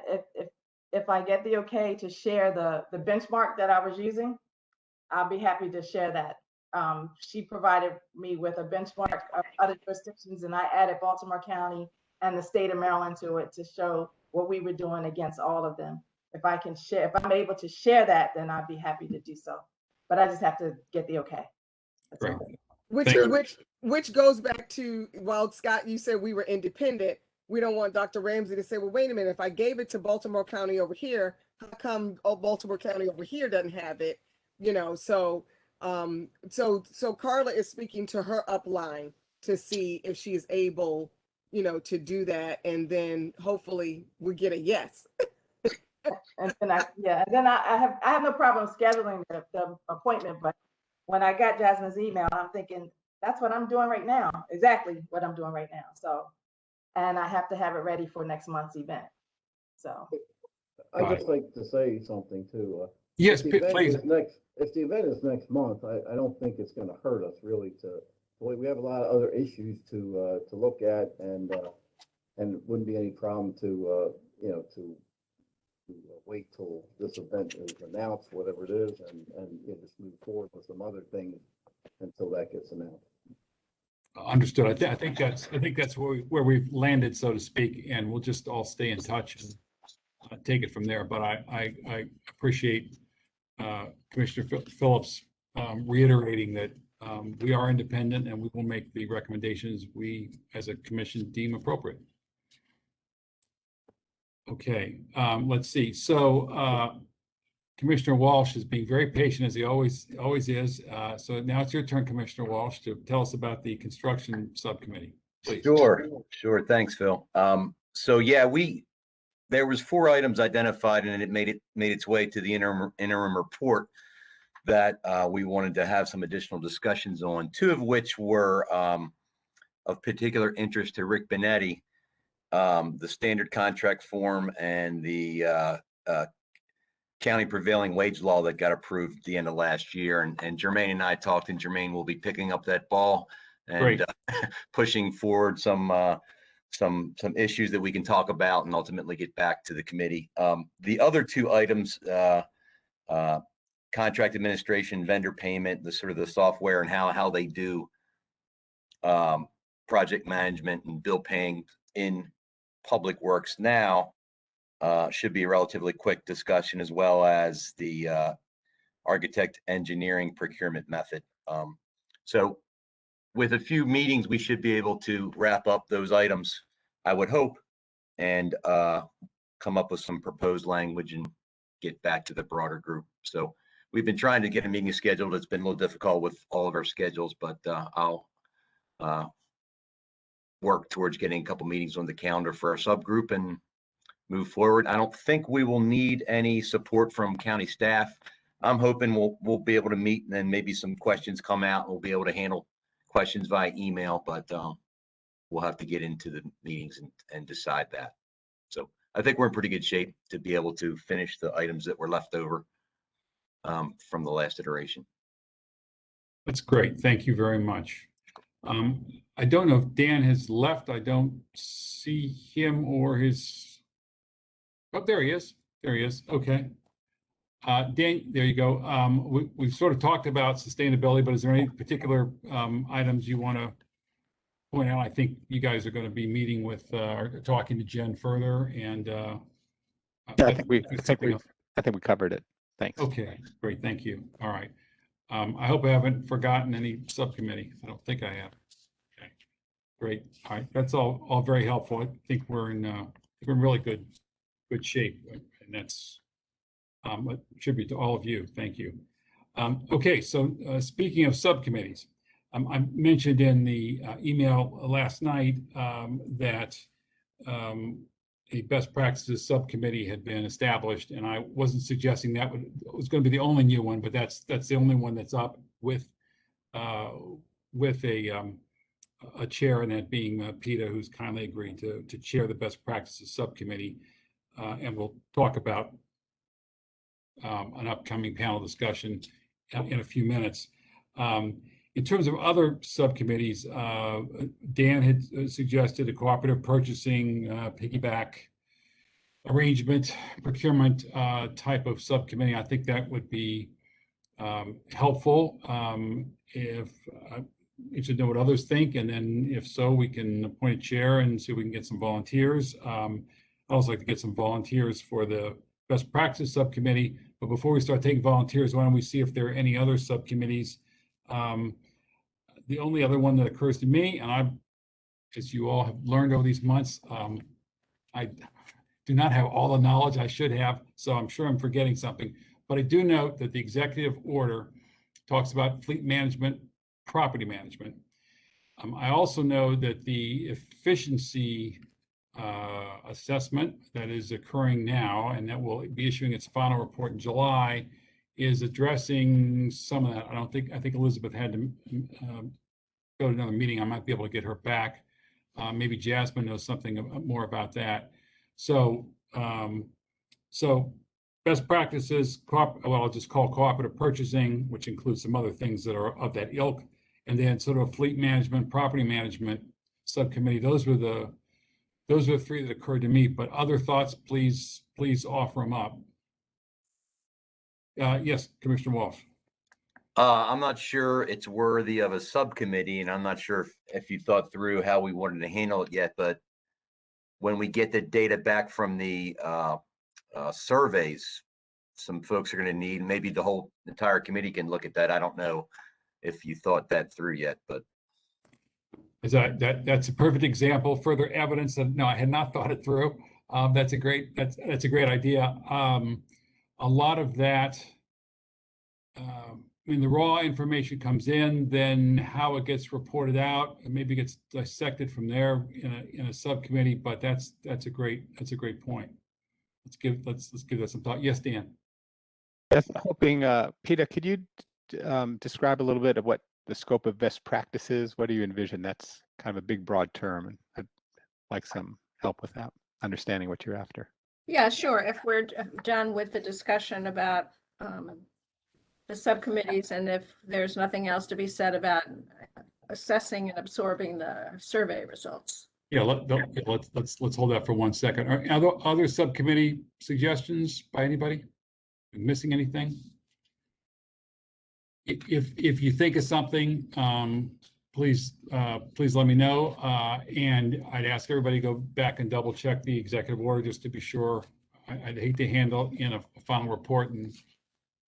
if I get the okay to share the benchmark that I was using, I'll be happy to share that. She provided me with a benchmark of other jurisdictions, and I added Baltimore County and the state of Maryland to it to show what we were doing against all of them. If I'm able to share that, then I'd be happy to do so. But I just have to get the okay. That's Great. all. Which goes back to, while Scott, you said we were independent. We don't want Dr. Ramsey to say, well, wait a minute, if I gave it to Baltimore County over here, how come Baltimore County over here doesn't have it? You know, so Carla is speaking to her upline to see if she is able, you know, to do that, and then hopefully we get a yes. And then I have no problem scheduling the appointment, but when I got Jasmine's email, I'm thinking that's what I'm doing right now, exactly what I'm doing right now. So, and I have to have it ready for next month's event. So I'd just like to say something too. Yes, please. If the event is next month, I don't think it's going to hurt us really we have a lot of other issues to look at, and it wouldn't be any problem to wait till this event is announced, whatever it is, and just move forward with some other things until that gets announced. Understood. I think that's where we've landed, so to speak, and we'll just all stay in touch and take it from there. But I appreciate Commissioner Phillips reiterating that we are independent and we will make the recommendations we as a commission deem appropriate. Okay, let's see. So Commissioner Walsh is being very patient, as he always is. So now it's your turn, Commissioner Walsh, to tell us about the construction subcommittee, please. Sure. Thanks, Phil. So yeah, there was 4 items identified, and it made its way to the interim report that we wanted to have some additional discussions on. 2 of which were of particular interest to Rick Benetti. The standard contract form and the county prevailing wage law that got approved at the end of last year. And Jermaine and I talked, and Jermaine will be picking up that ball and pushing forward some issues that we can talk about and ultimately get back to the committee. The other 2 items, contract administration, vendor payment, the sort of the software and how they do project management and bill paying in Public Works now, should be a relatively quick discussion, as well as the architect engineering procurement method. So with a few meetings, we should be able to wrap up those items, I would hope, and come up with some proposed language and get back to the broader group. So we've been trying to get a meeting scheduled. It's been a little difficult with all of our schedules, but I'll work towards getting a couple meetings on the calendar for our subgroup and move forward. I don't think we will need any support from county staff. I'm hoping we'll be able to meet, and then maybe some questions come out and we'll be able to handle questions via email, but we'll have to get into the meetings and decide that. So I think we're in pretty good shape to be able to finish the items that were left over from the last iteration. That's great. Thank you very much. I don't know if Dan has left. I don't see him or his. Oh, there he is. There he is. Okay. Dan, there you go. We've sort of talked about sustainability, but is there any particular items you want to point out? I think you guys are going to be meeting with, or talking to Jen further, and yeah, I think we covered it. Thanks. Okay, great. Thank you. All right. I hope I haven't forgotten any subcommittee. I don't think I have. Okay, great. All right, that's all very helpful. I think we're in really good shape, and that's a tribute to all of you. Thank you. Okay, so speaking of subcommittees, I mentioned in the email last night that a best practices subcommittee had been established, and I wasn't suggesting that was going to be the only new one, but that's the only one that's up with a a chair, and that being PETA, who's kindly agreed to chair the best practices subcommittee. And we'll talk about an upcoming panel discussion in a few minutes. In terms of other subcommittees, Dan had suggested a cooperative purchasing piggyback arrangement, procurement type of subcommittee. I think that would be helpful. If you should know what others think, and then if so, we can appoint a chair and see if we can get some volunteers. I'd also like to get some volunteers for the best practice subcommittee. But before we start taking volunteers, why don't we see if there are any other subcommittees? The only other one that occurs to me, and as you all have learned over these months, I do not have all the knowledge I should have, so I'm sure I'm forgetting something. But I do note that the executive order talks about fleet management, property management. I also know that the efficiency assessment that is occurring now, and that will be issuing its final report in July, is addressing some of that. I think Elizabeth had to go to another meeting. I might be able to get her back. Maybe Jasmine knows something more about that. So, best practices, I'll just call cooperative purchasing, which includes some other things that are of that ilk, and then sort of fleet management, property management subcommittee. Those were the three that occurred to me. But other thoughts, please offer them up. Yes, Commissioner Walsh. I'm not sure it's worthy of a subcommittee, and I'm not sure if you thought through how we wanted to handle it yet, but when we get the data back from the surveys, some folks are going to need, maybe the whole entire committee can look at that. I don't know if you thought that through yet, but. That's a perfect example, further evidence that, no, I had not thought it through. That's a great idea. A lot of that, when the raw information comes in, then how it gets reported out, and maybe gets dissected from there in a subcommittee. But that's a great point. Let's give that some thought. Yes, Dan. Yes, hoping, PETA, could you describe a little bit of what the scope of best practices? What do you envision? That's kind of a big, broad term, and I'd like some help with that, understanding what you're after. Yeah, sure. If we're done with the discussion about the subcommittees, and if there's nothing else to be said about assessing and absorbing the survey results. Yeah, let's hold that for 1 second. Are other subcommittee suggestions by anybody? Missing anything? If you think of something, please let me know. And I'd ask everybody to go back and double check the executive order just to be sure. I'd hate to handle in a final report and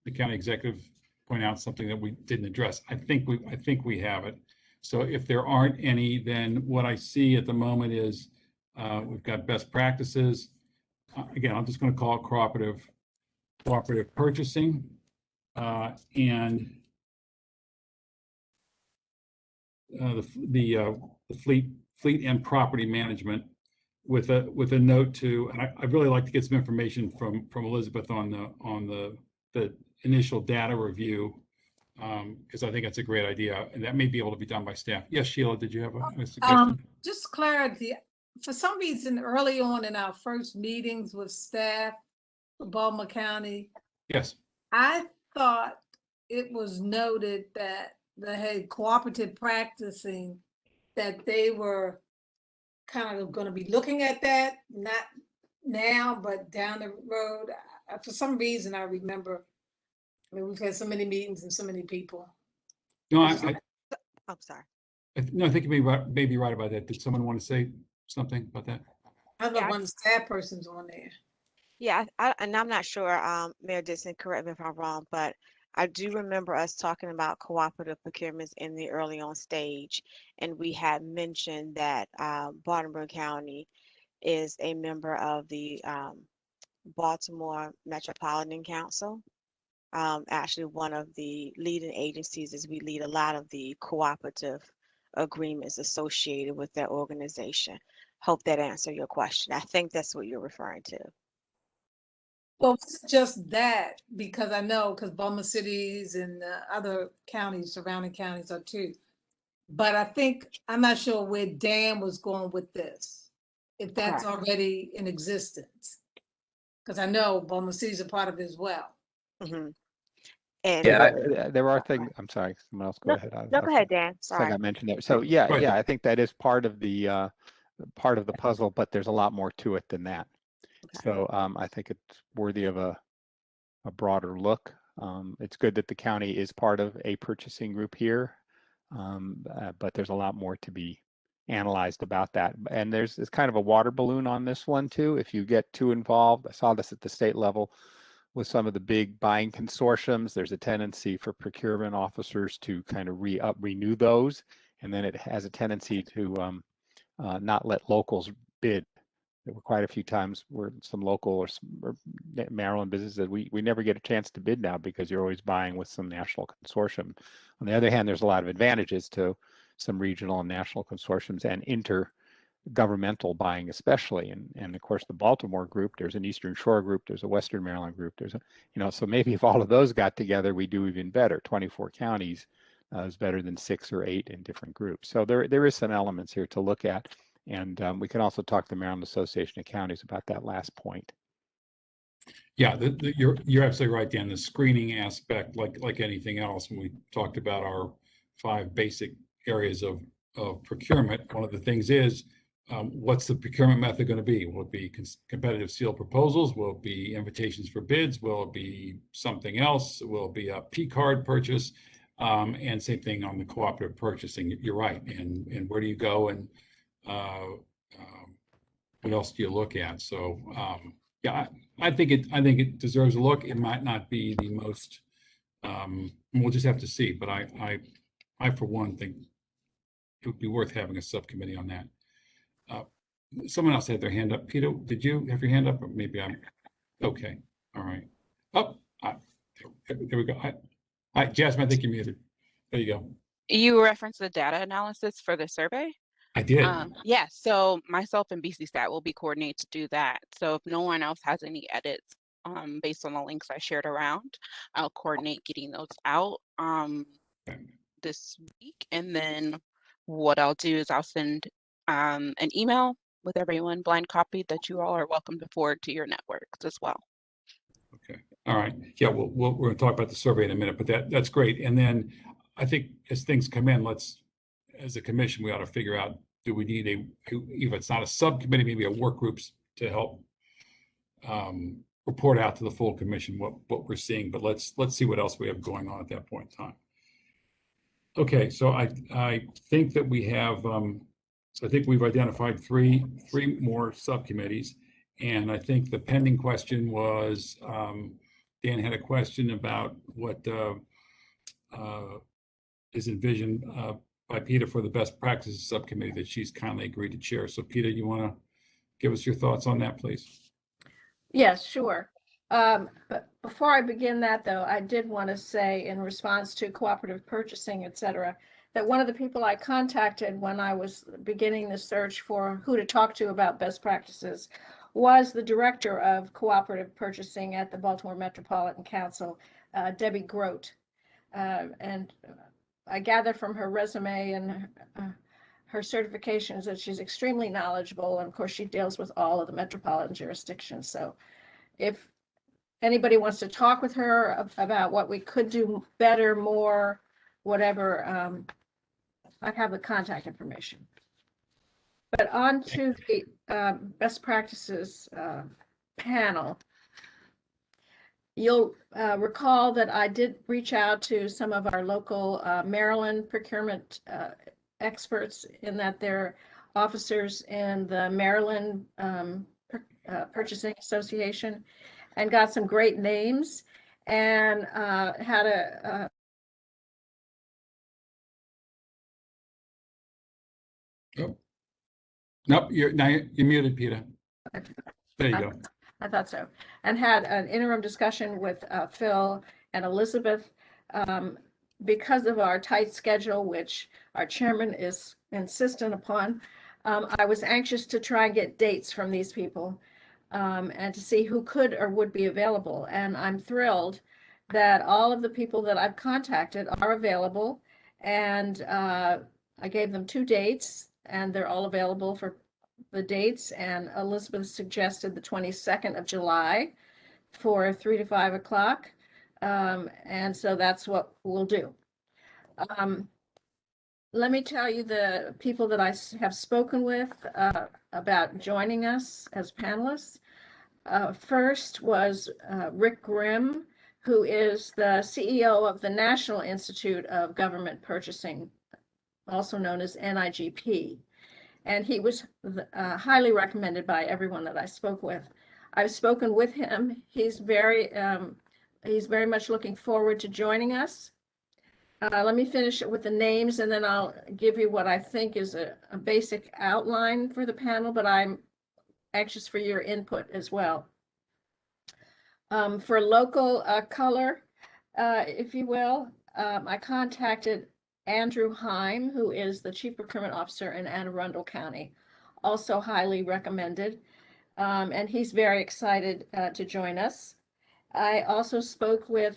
the county executive point out something that we didn't address. I think we have it. So if there aren't any, then what I see at the moment is we've got best practices. Again, I'm just going to call it cooperative purchasing, and the fleet and property management, with a note to, and I'd really like to get some information from Elizabeth on the initial data review, because I think that's a great idea, and that may be able to be done by staff. Yes, Sheila, did you have a suggestion? Just clarity. For some reason, early on in our first meetings with staff for Baltimore County, Yes. I thought it was noted that they had cooperative practicing, that they were kind of going to be looking at that, not now, but down the road. For some reason, I remember, we've had so many meetings and so many people. No, I'm sorry. no, I think you may be right about that. Did someone want to say something about that? I don't know if one of the staff persons on there. Yeah, and I'm not sure, Mayor Dixon, correct me if I'm wrong, but I do remember us talking about cooperative procurements in the early on stage, and we had mentioned that Baltimore County is a member of the Baltimore Metropolitan Council. Actually, one of the leading agencies is we lead a lot of the cooperative agreements associated with that organization. Hope that answered your question. I think that's what you're referring to. Well, it's just that, because I know, because Baltimore cities and other counties, surrounding counties are too. But I think, I'm not sure where Dan was going with this, if that's already in existence. Because I know Bowman City is a part of it as well. And There are things, I'm sorry, someone else go no, ahead. no, go ahead, Dan. I Sorry. think I mentioned that. So yeah, I think that is part of the puzzle, but there's a lot more to it than that. Okay. So I think it's worthy of a broader look. It's good that the county is part of a purchasing group here, but there's a lot more to be analyzed about that. And there's kind of a water balloon on this one too. If you get too involved, I saw this at the state level with some of the big buying consortiums, there's a tendency for procurement officers to kind of renew those, and then it has a tendency to not let locals bid. There were quite a few times where some local or Maryland businesses that we never get a chance to bid now because you're always buying with some national consortium. On the other hand, there's a lot of advantages to some regional and national consortiums and intergovernmental buying especially. And of course, the Baltimore group, there's an Eastern Shore group, there's a Western Maryland group, there's a, so maybe if all of those got together, we do even better. 24 counties is better than 6 or 8 in different groups. So there is some elements here to look at. And we can also talk to the Maryland Association of Counties about that last point. Yeah, you're absolutely right, Dan. The screening aspect, like anything else, when we talked about our 5 basic areas of procurement, one of the things is what's the procurement method going to be? Will it be competitive sealed proposals? Will it be invitations for bids? Will it be something else? Will it be a P card purchase? And same thing on the cooperative purchasing. You're right. And where do you go and what else do you look at? So yeah, I think it deserves a look. It might not be the most. We'll just have to see. But I for one think it would be worth having a subcommittee on that. Someone else had their hand up. Peter, did you have your hand up? Or maybe I'm okay. All right. Oh, there we go. Hi, Jasmine. I think you're muted. There you go. You referenced the data analysis for the survey? I did. Yeah, so myself and BC Stat will be coordinated to do that. So if no one else has any edits based on the links I shared around, I'll coordinate getting those out this week. And then what I'll do is I'll send an email with everyone blind copied that you all are welcome to forward to your networks as well. Okay. All right. Yeah, we're going to talk about the survey in a minute, but that's great. And then I think as things come in, as a commission, we ought to figure out, do we need if it's not a subcommittee, maybe a work groups to help report out to the full commission what we're seeing. But let's see what else we have going on at that point in time. Okay, so I think that we have, I think we've identified three more subcommittees. And I think the pending question was, Dan had a question about what is envisioned by Peter for the best practices subcommittee that she's kindly agreed to chair. So Peter, you want to give us your thoughts on that, please? Yes, sure. But before I begin that, though, I did want to say in response to cooperative purchasing, et cetera, that one of the people I contacted when I was beginning the search for who to talk to about best practices was the director of cooperative purchasing at the Baltimore Metropolitan Council, Debbie Grote. And I gather from her resume and her certifications that she's extremely knowledgeable. And of course, she deals with all of the metropolitan jurisdictions. So if anybody wants to talk with her about what we could do better, more, whatever, I have the contact information. But on to the best practices panel. You'll recall that I did reach out to some of our local Maryland procurement experts, in that they're officers in the Maryland Purchasing Association, and got some great names, and had a Nope, you're muted, Peter. There you go. I thought so. And had an interim discussion with Phil and Elizabeth. Because of our tight schedule, which our chairman is insistent upon, I was anxious to try and get dates from these people and to see who could or would be available. And I'm thrilled that all of the people that I've contacted are available. And I gave them 2 dates and they're all available for the dates. And Elizabeth suggested the 22nd of July for 3 to 5 o'clock. And so that's what we'll do. Let me tell you the people that I have spoken with about joining us as panelists. First was Rick Grimm, who is the CEO of the National Institute of Government Purchasing, also known as NIGP. And he was highly recommended by everyone that I spoke with. I've spoken with him. He's very much looking forward to joining us. Let me finish it with the names and then I'll give you what I think is a basic outline for the panel, but I'm anxious for your input as well. For local color, if you will, I contacted Andrew Heim, who is the Chief Procurement Officer in Anne Arundel County, also highly recommended, and he's very excited to join us. I also spoke with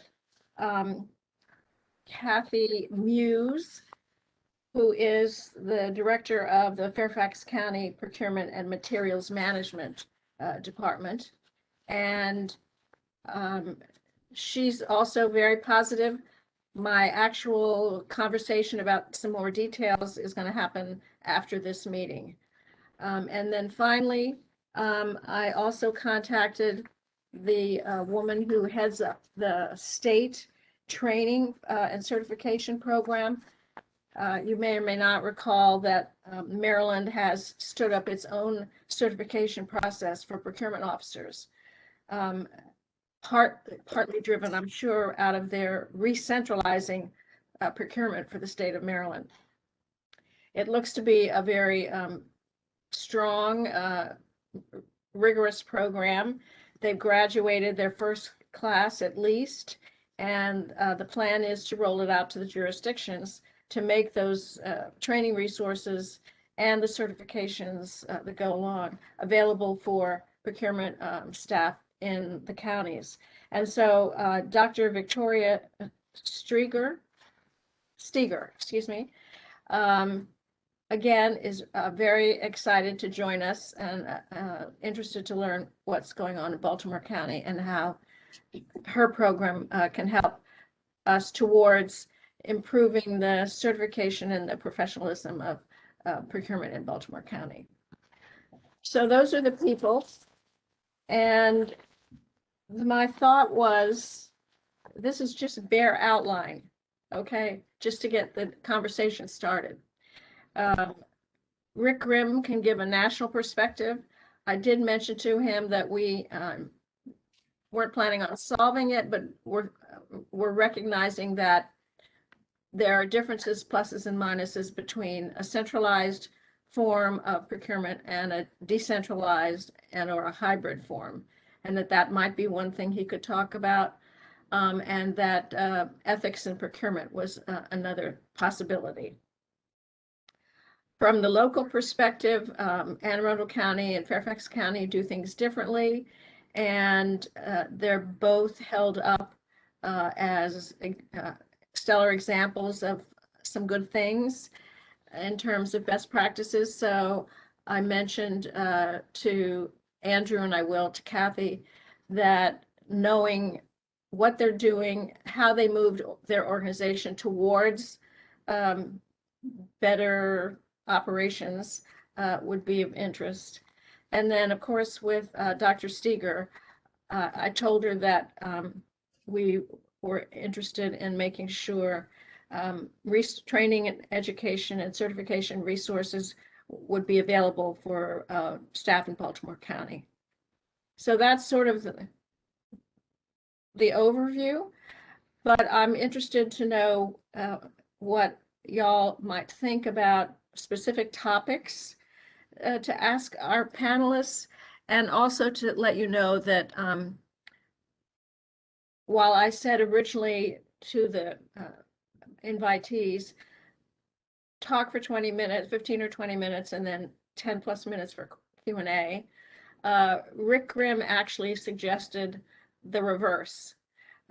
Kathy Muse, who is the Director of the Fairfax County Procurement and Materials Management Department, and she's also very positive. My actual conversation about some more details is going to happen after this meeting. And then finally, I also contacted the woman who heads up the state training and certification program. You may or may not recall that Maryland has stood up its own certification process for procurement officers. Partly driven, I'm sure, out of their re-centralizing procurement for the state of Maryland. It looks to be a very strong, rigorous program. They've graduated their first class at least, and the plan is to roll it out to the jurisdictions to make those training resources and the certifications that go along available for procurement staff in the counties. And so Dr. Victoria Steger, excuse me, again, is very excited to join us and interested to learn what's going on in Baltimore County and how her program can help us towards improving the certification and the professionalism of procurement in Baltimore County. So those are the people. And my thought was, this is just a bare outline, okay, just to get the conversation started. Rick Grimm can give a national perspective. I did mention to him that we weren't planning on solving it, but we're recognizing that there are differences, pluses and minuses between a centralized form of procurement and a decentralized and or a hybrid form, and that might be one thing he could talk about, and that ethics in procurement was another possibility. From the local perspective, Anne Arundel County and Fairfax County do things differently, and they're both held up as stellar examples of some good things in terms of best practices. So I mentioned to Andrew, and I will to Kathy, that knowing what they're doing, how they moved their organization towards better operations would be of interest. And then, of course, with Dr. Steger, I told her that we were interested in making sure training and education and certification resources would be available for staff in Baltimore County. So that's sort of the overview, but I'm interested to know what y'all might think about specific topics to ask our panelists, and also to let you know that while I said originally to the invitees, talk for 20 minutes, 15 or 20 minutes, and then 10 plus minutes for Q&A. Rick Grimm actually suggested the reverse,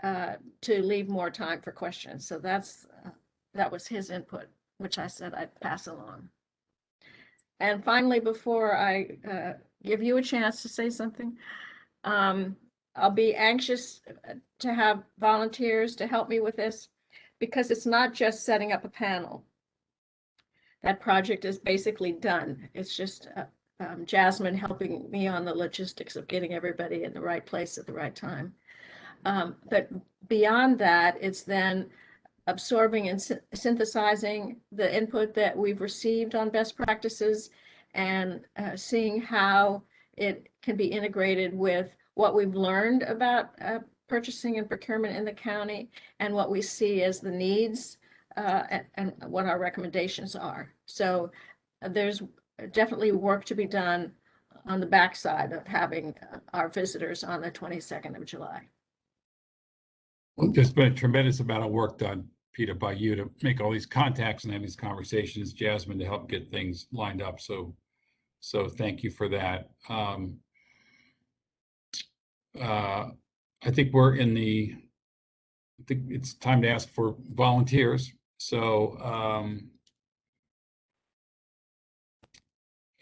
to leave more time for questions. So that was his input which I said I'd pass along. And finally, before I give you a chance to say something, I'll be anxious to have volunteers to help me with this, because it's not just setting up a panel. That project is basically done. It's just Jasmine helping me on the logistics of getting everybody in the right place at the right time. But beyond that, it's then absorbing and synthesizing the input that we've received on best practices and seeing how it can be integrated with what we've learned about purchasing and procurement in the county and what we see as the needs and what our recommendations are. So there's definitely work to be done on the backside of having our visitors on the 22nd of July. Well, there's been a tremendous amount of work done, Peter, by you to make all these contacts and have these conversations, Jasmine, to help get things lined up. So thank you for that. I think I think it's time to ask for volunteers. So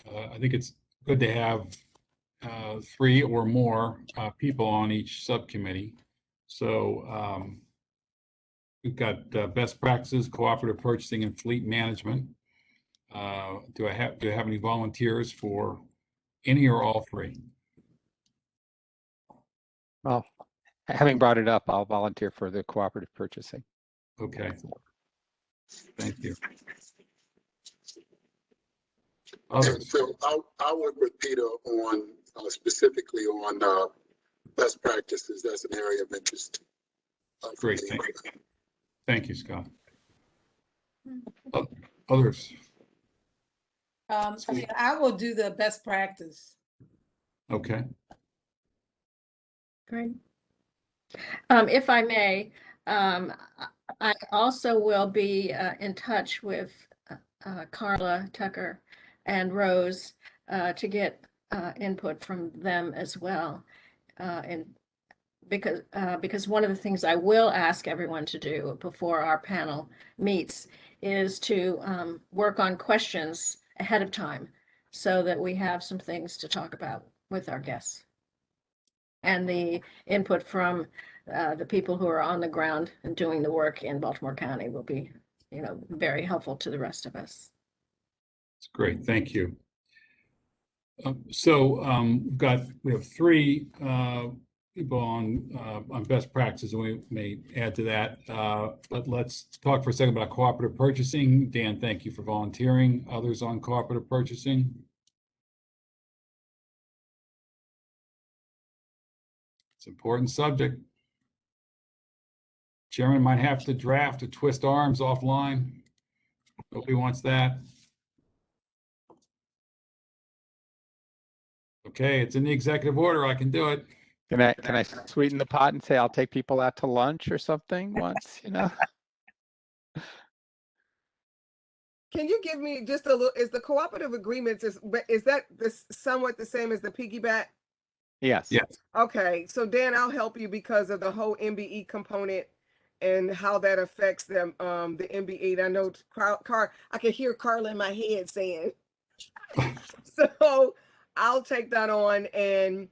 I think it's good to have 3 or more people on each subcommittee. So we've got best practices, cooperative purchasing, and fleet management. Do I have any volunteers for any or all 3? Well, having brought it up, I'll volunteer for the cooperative purchasing. Okay. Thank you. Others? So I'll work with Peter on specifically on best practices. That's an area of interest. Great. Thank you, Scott. Others? Yeah, I will do the best practice. Okay. Great. If I may, I also will be in touch with Carla Tucker and Rose to get input from them as well. And because one of the things I will ask everyone to do before our panel meets is to work on questions ahead of time so that we have some things to talk about with our guests. And the input from the people who are on the ground and doing the work in Baltimore County will be, very helpful to the rest of us. That's great. Thank you. We have 3 people on best practices, and we may add to that. But let's talk for a second about cooperative purchasing. Dan, thank you for volunteering. Others on cooperative purchasing? It's an important subject. Chairman might have to draft to twist arms offline. Nobody wants that. Okay, it's in the executive order. I can do it. Can I sweeten the pot and say I'll take people out to lunch or something once, Can you give me just a little, is the cooperative agreements, is that somewhat the same as the piggyback? Yes. Yes. Okay, so Dan, I'll help you because of the whole MBE component and how that affects them, the MBE. I know I can hear Carla in my head saying, so I'll take that on, and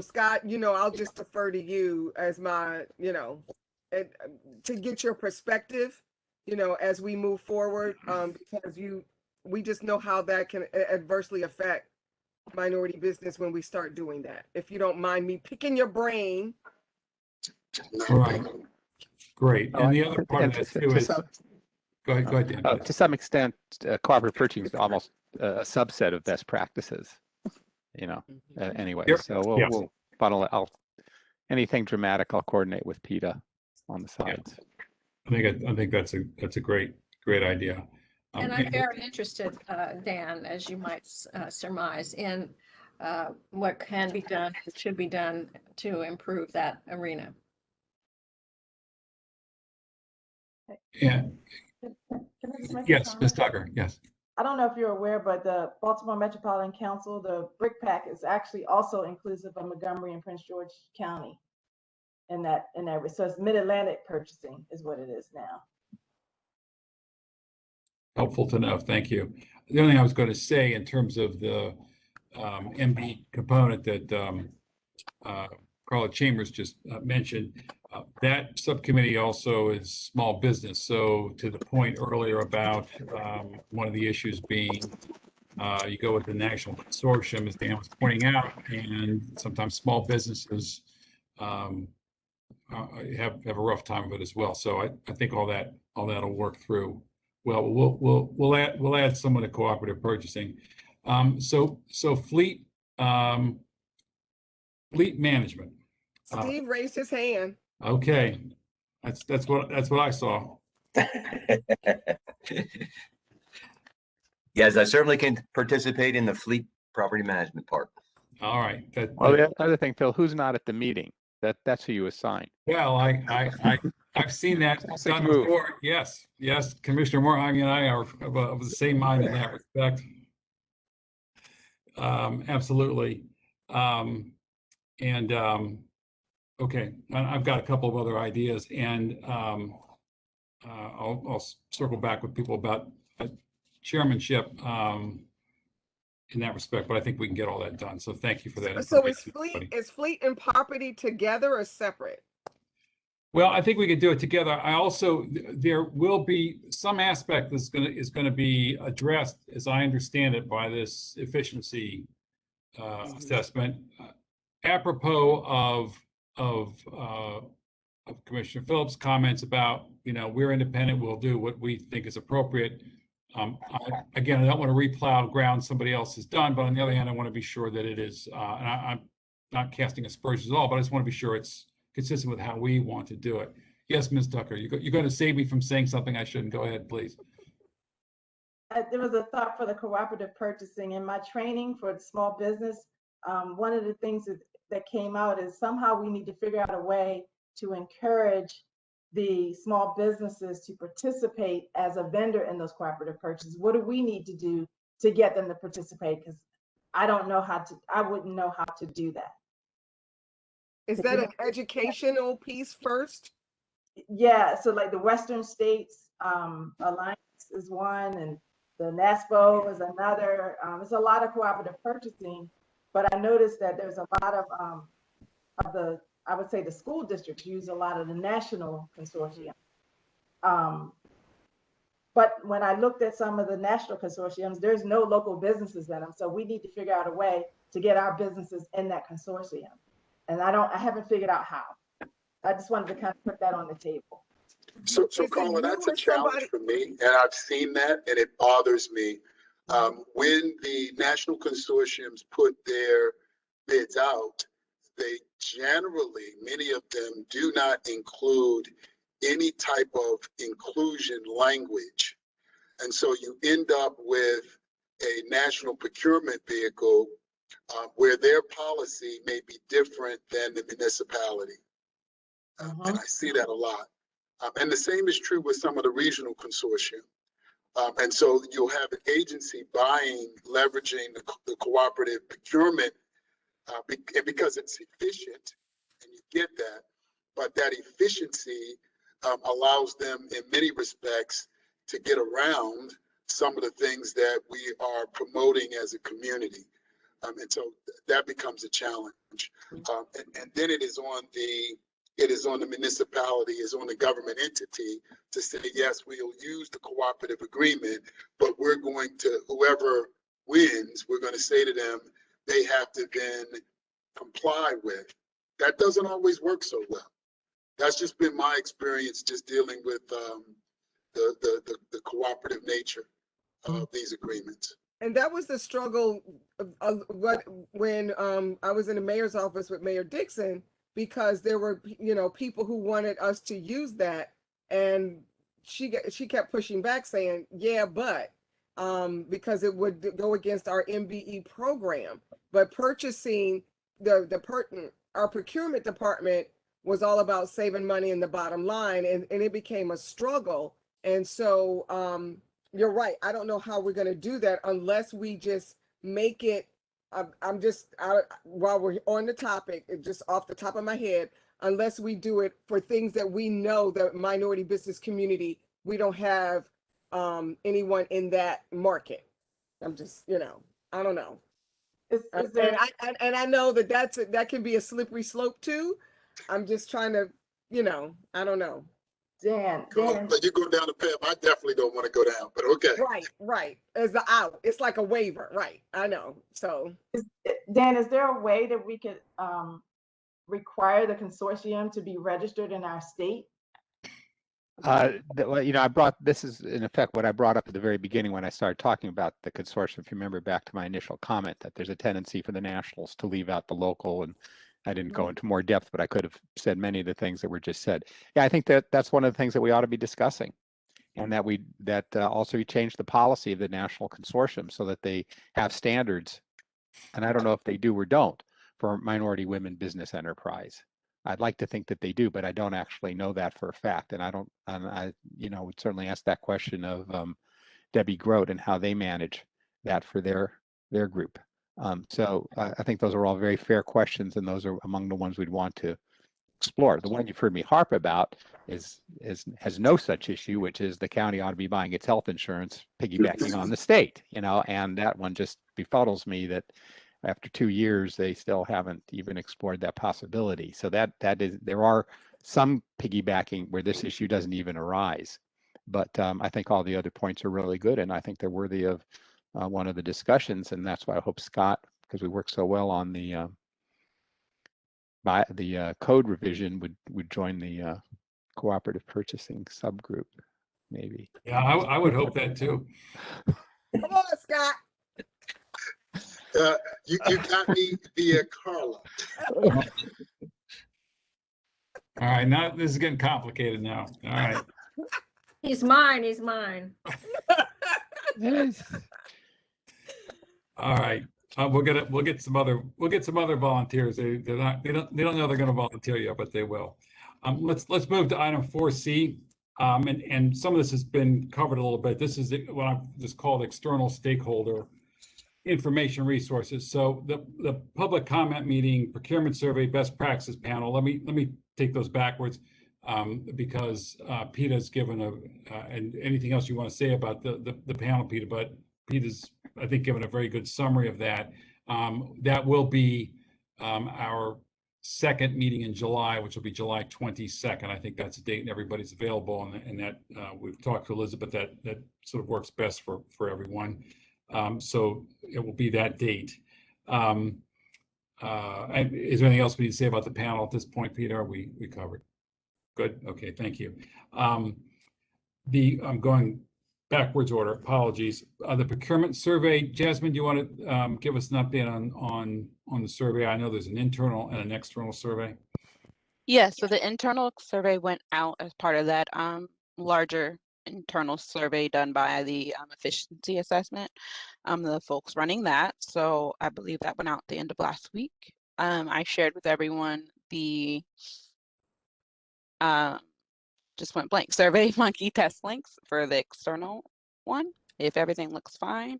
Scott, I'll just defer to you as my, to get your perspective, as we move forward, because we just know how that can adversely affect minority business when we start doing that. If you don't mind me picking your brain. Right. Great. And the other part of this too is, go ahead, Dan. To some extent, cooperative purchasing is almost a subset of best practices, anyway. Yep. So we'll funnel anything dramatic, I'll coordinate with PETA on the sides. Yeah. I think that's a great idea. And I'm very interested, Dan, as you might surmise, in what can be done, should be done to improve that arena. Yeah. Can I just make a Yes, comment? Ms. Tucker. Yes. I don't know if you're aware, but the Baltimore Metropolitan Council, the BRIC Pack, is actually also inclusive of Montgomery and Prince George County in that. So it's Mid-Atlantic purchasing is what it is now. Helpful to know. Thank you. The only thing I was going to say in terms of the MB component that Carla Chambers just mentioned, that subcommittee also is small business. So to the point earlier about one of the issues being you go with the national consortium, as Dan was pointing out, and sometimes small businesses have a rough time of it as well. So I think all that'll work through. Well, we'll add someone to cooperative purchasing. So fleet management. Steve raised his hand. Okay, that's what I saw. Yes, I certainly can participate in the fleet property management part. All right. Well, the other thing, Phil, who's not at the meeting? That's who you assign. Well, I've seen that done before. Yes, Commissioner Morheim and I are of the same mind in that respect. Absolutely. Okay, I've got a couple of other ideas, and I'll circle back with people about chairmanship in that respect, but I think we can get all that done. So thank you for that. So is fleet and property together or separate? Well, I think we could do it together. I also, there will be some aspect that's is going to be addressed, as I understand it, by this efficiency assessment. Apropos of Commissioner Phillips' comments about, we're independent, we'll do what we think is appropriate. Again, I don't want to replow ground somebody else has done, but on the other hand, I want to be sure that it is, and I'm not casting aspersions at all, but I just want to be sure it's consistent with how we want to do it. Yes, Ms. Tucker, you're going to save me from saying something I shouldn't. Go ahead, please. There was a thought for the cooperative purchasing. In my training for small business, one of the things that came out is somehow we need to figure out a way to encourage the small businesses to participate as a vendor in those cooperative purchases. What do we need to do to get them to participate? Because I wouldn't know how to do that. Is that an educational piece first? Yeah, so like the Western States Alliance is one, and the NASPO is another. It's a lot of cooperative purchasing, but I noticed that there's a lot of I would say the school districts use a lot of the national consortium. But when I looked at some of the national consortiums, there's no local businesses in them. So we need to figure out a way to get our businesses in that consortium. And I haven't figured out how. I just wanted to kind of put that on the table. So Carla, that's a challenge for me, and I've seen that, and it bothers me. When the national consortiums put their bids out, they generally, many of them do not include any type of inclusion language. And so you end up with a national procurement vehicle where their policy may be different than the municipality. And I see that a lot. And the same is true with some of the regional consortium. And so you'll have an agency leveraging the cooperative procurement because it's efficient, and you get that, but that efficiency allows them in many respects to get around some of the things that we are promoting as a community. And so that becomes a challenge. And then it is on the municipality, is on the government entity to say, yes, we'll use the cooperative agreement, but we're going to, whoever wins, we're going to say to them, they have to then comply with. That doesn't always work so well. That's just been my experience just dealing with the cooperative nature of these agreements. And that was the struggle when I was in the mayor's office with Mayor Dixon, because there were, people who wanted us to use that, and she kept pushing back saying, yeah, but because it would go against our MBE program. But purchasing our procurement department was all about saving money in the bottom line, and it became a struggle. And so you're right. I don't know how we're going to do that unless we just make it. While we're on the topic, just off the top of my head, unless we do it for things that we know the minority business community, we don't have anyone in that market. I'm just, I don't know. And I know that that can be a slippery slope too. I'm just trying to, I don't know. Dan, But you go down the path, I definitely don't want to go down, but okay. Right. As the out, it's like a waiver, right? I know. So, Dan, is there a way that we could require the consortium to be registered in our state? Well, this is in effect what I brought up at the very beginning when I started talking about the consortium. If you remember back to my initial comment, that there's a tendency for the nationals to leave out the local, and I didn't go into more depth, but I could have said many of the things that were just said. Yeah, I think that's one of the things that we ought to be discussing, and that also we change the policy of the national consortium so that they have standards, and I don't know if they do or don't, for minority women business enterprise. I'd like to think that they do, but I don't actually know that for a fact. And I would certainly ask that question of Debbie Grote and how they manage that for their group. So I think those are all very fair questions, and those are among the ones we'd want to explore. The one you've heard me harp about has no such issue, which is the county ought to be buying its health insurance, piggybacking on the state, and that one just befuddles me that after 2 years, they still haven't even explored that possibility. So there are some piggybacking where this issue doesn't even arise. But I think all the other points are really good, and I think they're worthy of one of the discussions. And that's why I hope Scott, because we work so well on the code revision, would join the cooperative purchasing subgroup, maybe. Yeah, I would hope that too. Come on, Scott. You got me via Carla. All right, now this is getting complicated now. All right. He's mine. He's mine. All right. We'll get some other volunteers. They don't know they're going to volunteer yet, but they will. Let's move to item 4C. And some of this has been covered a little bit. This is what I've just called external stakeholder information resources. So the public comment meeting, procurement survey, best practices panel. Let me take those backwards because Peter's given and anything else you want to say about the panel, Peter, but Peter's, I think, given a very good summary of that. That will be our second meeting in July, which will be July 22nd. I think that's a date and everybody's available, and that we've talked to Elizabeth, that sort of works best for everyone. So it will be that date. Is there anything else we need to say about the panel at this point, Peter? We covered. Good. Okay. Thank you. I'm going backwards order. Apologies. The procurement survey. Jasmine, do you want to give us an update on the survey? I know there's an internal and an external survey. Yes. So the internal survey went out as part of that larger internal survey done by the efficiency assessment. The folks running that. So I believe that went out at the end of last week. I shared with everyone the just went blank survey monkey test links for the external one. If everything looks fine,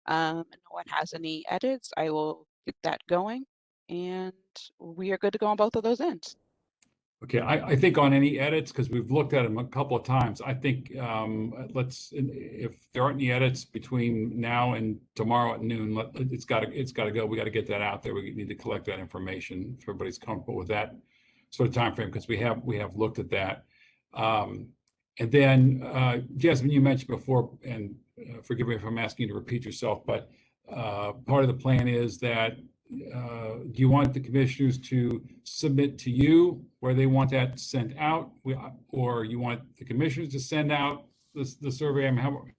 no one has any edits, I will get that going, and we are good to go on both of those ends. Okay, I think on any edits, because we've looked at them a couple of times, I think if there aren't any edits between now and tomorrow at noon, it's got to go. We got to get that out there. We need to collect that information if everybody's comfortable with that sort of time frame, because we have looked at that. And then Jasmine, you mentioned before, and forgive me if I'm asking you to repeat yourself, but part of the plan is that do you want the commissioners to submit to you where they want that sent out, or you want the commissioners to send out the survey? I mean,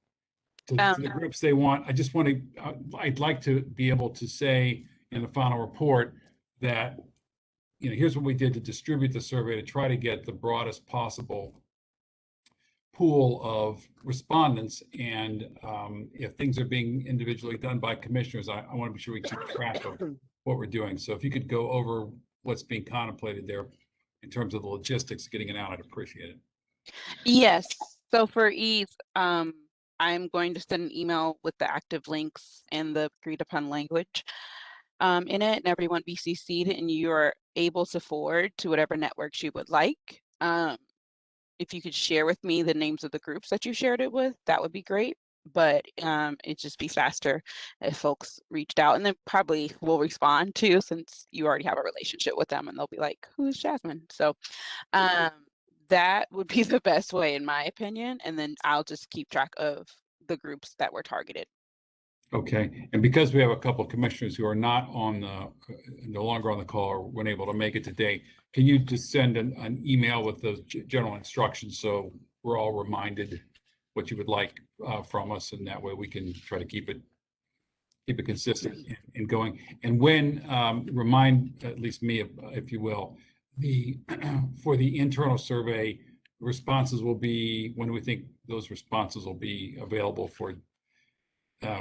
to the groups they want? I just want to, I'd like to be able to say in the final report that, here's what we did to distribute the survey to try to get the broadest possible pool of respondents. And if things are being individually done by commissioners, I want to be sure we keep track of what we're doing. So if you could go over what's being contemplated there in terms of the logistics of getting it out, I'd appreciate it. Yes. So for ease, I'm going to send an email with the active links and the agreed upon language in it, and everyone be CC'd, and you are able to forward to whatever networks you would like. if you could share with me the names of the groups that you shared it with, that would be great. But it'd just be faster if folks reached out, and then probably will respond too, since you already have a relationship with them, and they'll be like, "Who's Jasmine?" So that would be the best way, in my opinion. And then I'll just keep track of the groups that were targeted. Okay, and because we have a couple of commissioners who are not on the, no longer on the call or weren't able to make it today, can you just send an email with the general instructions so we're all reminded what you would like from us, and that way we can try to keep it consistent and going. And when, remind at least me, if you will, the for the internal survey, responses will be, when do we think those responses will be available for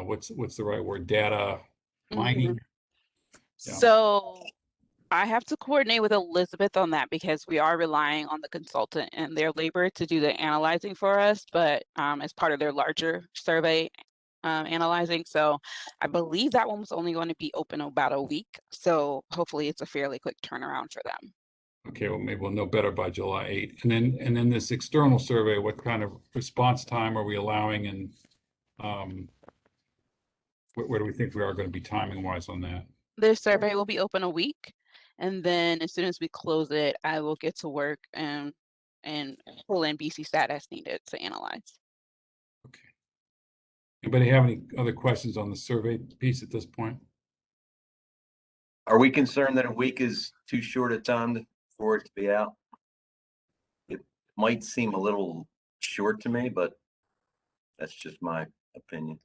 what's the right word, data mining? Yeah. So I have to coordinate with Elizabeth on that, because we are relying on the consultant and their labor to do the analyzing for us, but as part of their larger survey analyzing. So I believe that one was only going to be open about a week. So hopefully it's a fairly quick turnaround for them. Okay, well, maybe we'll know better by July 8th. And then this external survey, what kind of response time are we allowing, and where do we think we are going to be timing wise on that? The survey will be open a week, and then as soon as we close it, I will get to work and pull in BC stat as needed to analyze. Okay. Anybody have any other questions on the survey piece at this point? Are we concerned that a week is too short a time for it to be out? It might seem a little short to me, but that's just my opinion.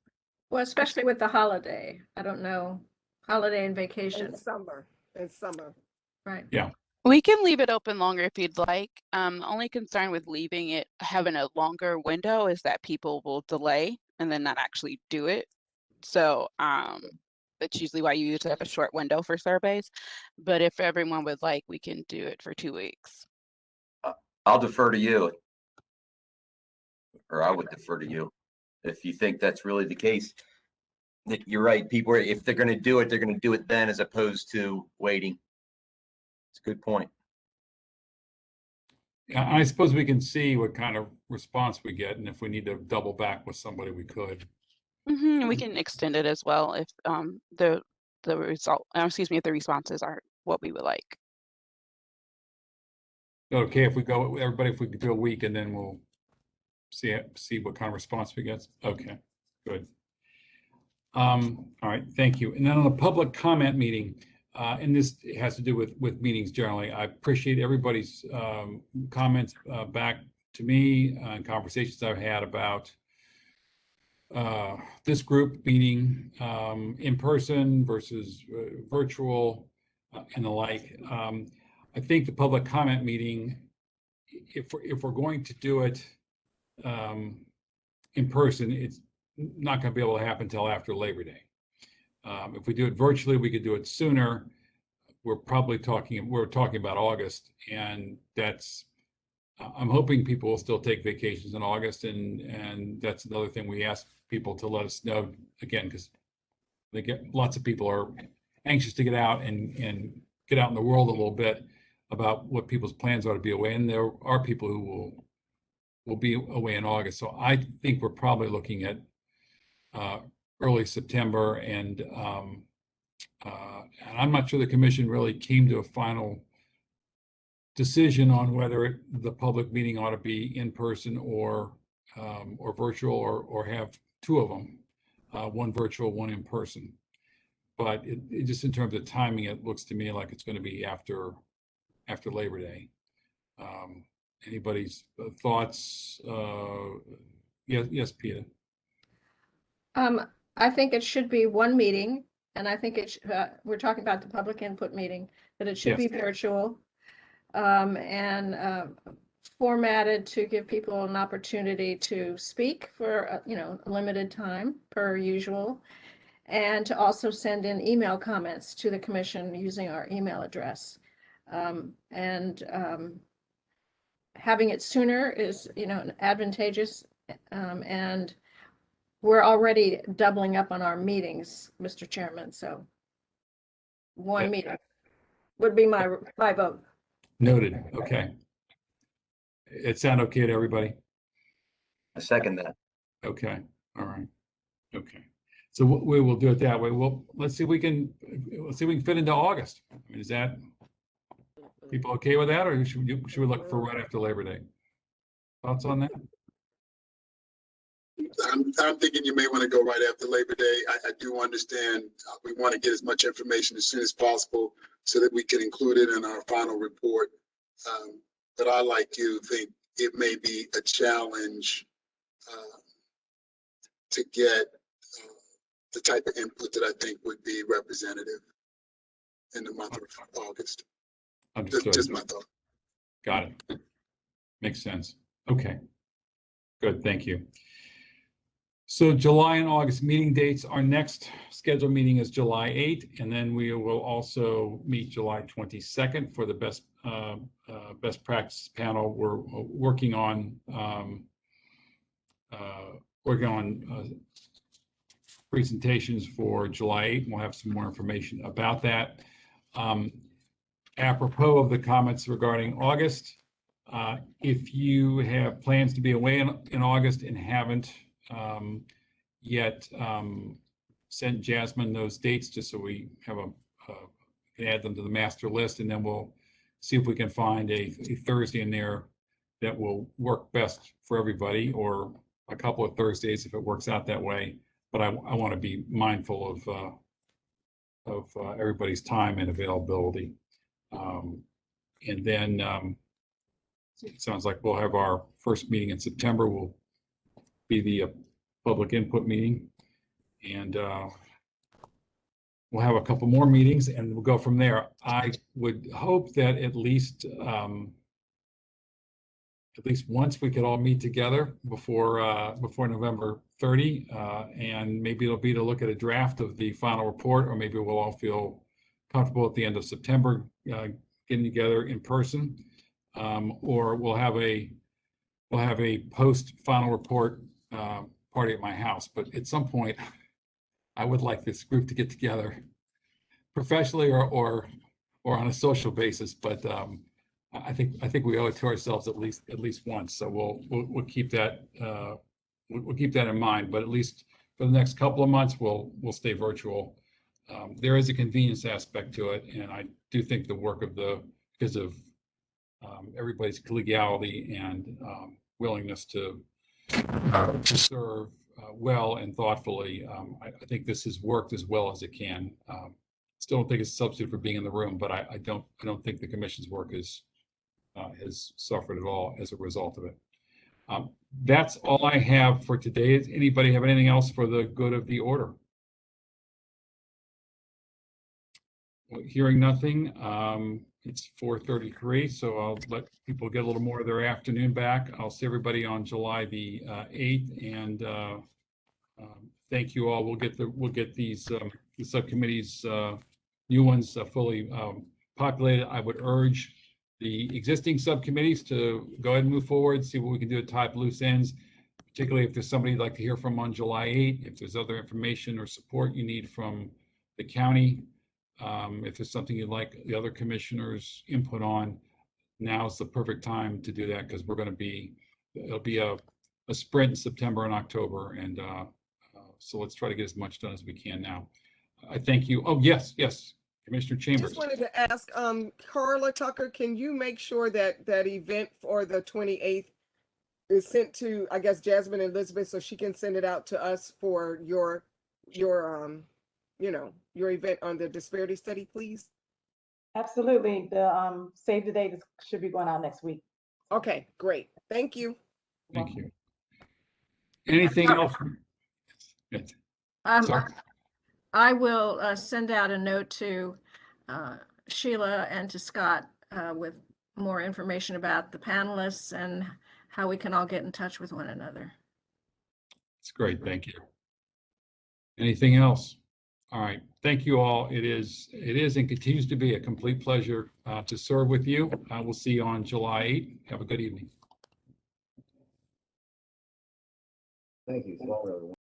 Well, especially with the holiday. I don't know, holiday and vacation. In summer. Right. Yeah. We can leave it open longer if you'd like. The only concern with leaving it, having a longer window, is that people will delay and then not actually do it. So that's usually why you usually have a short window for surveys. But if everyone would like, we can do it for 2 weeks. I'll defer to you, or I would defer to you if you think that's really the case. You're right. People, if they're going to do it, they're going to do it then, as opposed to waiting. It's a good point. I suppose we can see what kind of response we get, and if we need to double back with somebody, we could. And we can extend it as well if the result, excuse me, if the responses aren't what we would like. Okay, if we go, everybody, if we could do a week, and then we'll see what kind of response we get. Okay, good. All right, thank you. And then on the public comment meeting, and this has to do with meetings generally, I appreciate everybody's comments back to me and conversations I've had about this group meeting in person versus virtual and the like. I think the public comment meeting, if we're going to do it in person, it's not going to be able to happen until after Labor Day. If we do it virtually, we could do it sooner. We're talking about August, and that's, I'm hoping people will still take vacations in August, and that's another thing we ask people to let us know, again, because lots of people are anxious to get out and get out in the world a little bit about what people's plans are to be away, and there are people who will be away in August. So I think we're probably looking at early September, and I'm not sure the commission really came to a final decision on whether the public meeting ought to be in person or virtual, or have two of them, one virtual, one in person. But it just in terms of timing, it looks to me like it's going to be after Labor Day. Anybody's thoughts? Yes, Peter. I think it should be one meeting, and I think we're talking about the public input meeting, that it should be virtual and formatted to give people an opportunity to speak for a limited time per usual, and to also send in email comments to the commission using our email address. Having it sooner is advantageous, and we're already doubling up on our meetings, Mr. Chairman, so one meeting would be my vote. Noted. Okay. It sound okay to everybody? I second that. Okay, all right, okay. So we will do it that way. Well, let's see if we can fit into August. I mean, is that people okay with that, or should we look for right after Labor Day? Thoughts on that? I'm thinking you may want to go right after Labor Day. I do understand we want to get as much information as soon as possible so that we can include it in our final report. But I, like you, think it may be a challenge to get the type of input that I think would be representative in the month of August. Understood. Just my thought. Got it. Makes sense. Okay. Good, thank you. So July and August meeting dates, our next scheduled meeting is July 8th, and then we will also meet July 22nd for the best practice panel. We're working on presentations for July 8th. We'll have some more information about that. Apropos of the comments regarding August, if you have plans to be away in August and haven't yet sent Jasmine those dates, just so we have can add them to the master list, and then we'll see if we can find a Thursday in there that will work best for everybody, or a couple of Thursdays if it works out that way. But I want to be mindful of everybody's time and availability. And then it sounds like we'll have our first meeting in September. Will be the public input meeting, and we'll have a couple more meetings, and we'll go from there. I would hope that at least once we could all meet together before November 30, and maybe it'll be to look at a draft of the final report, or maybe we'll all feel comfortable at the end of September getting together in person, or we'll have a post final report party at my house. But at some point, I would like this group to get together professionally or on a social basis. But I think we owe it to ourselves at least once. So we'll keep that we'll keep that in mind. But at least for the next couple of months, we'll stay virtual. There is a convenience aspect to it, and I do think the work of because of everybody's collegiality and willingness to serve well and thoughtfully. I think this has worked as well as it can. Still don't think it's a substitute for being in the room, but I don't think the commission's work has suffered at all as a result of it. That's all I have for today. Does anybody have anything else for the good of the order? Hearing nothing, it's 4:33, so I'll let people get a little more of their afternoon back. I'll see everybody on July the 8th, and thank you all. We'll get these the subcommittees, new ones, fully populated. I would urge the existing subcommittees to go ahead and move forward, see what we can do to tie up loose ends, particularly if there's somebody you'd like to hear from on July 8th, if there's other information or support you need from the county. If there's something you'd like the other commissioners' input on, now's the perfect time to do that, because it'll be a sprint in September and October, and so let's try to get as much done as we can now. I thank you. Oh, yes, Commissioner Chambers. Just wanted to ask, Carla Tucker, can you make sure that event for the 28th is sent to, I guess, Jasmine and Elizabeth, so she can send it out to us for your event on the disparity study, please? Absolutely. The save the date should be going out next week. Okay, great. Thank you. Thank you. Anything else? Sorry. I will send out a note to Sheila and to Scott with more information about the panelists and how we can all get in touch with one another. That's great. Thank you. Anything else? All right. Thank you all. It is and continues to be a complete pleasure to serve with you. I will see you on July 8th. Have a good evening. Thank you. So long, everyone.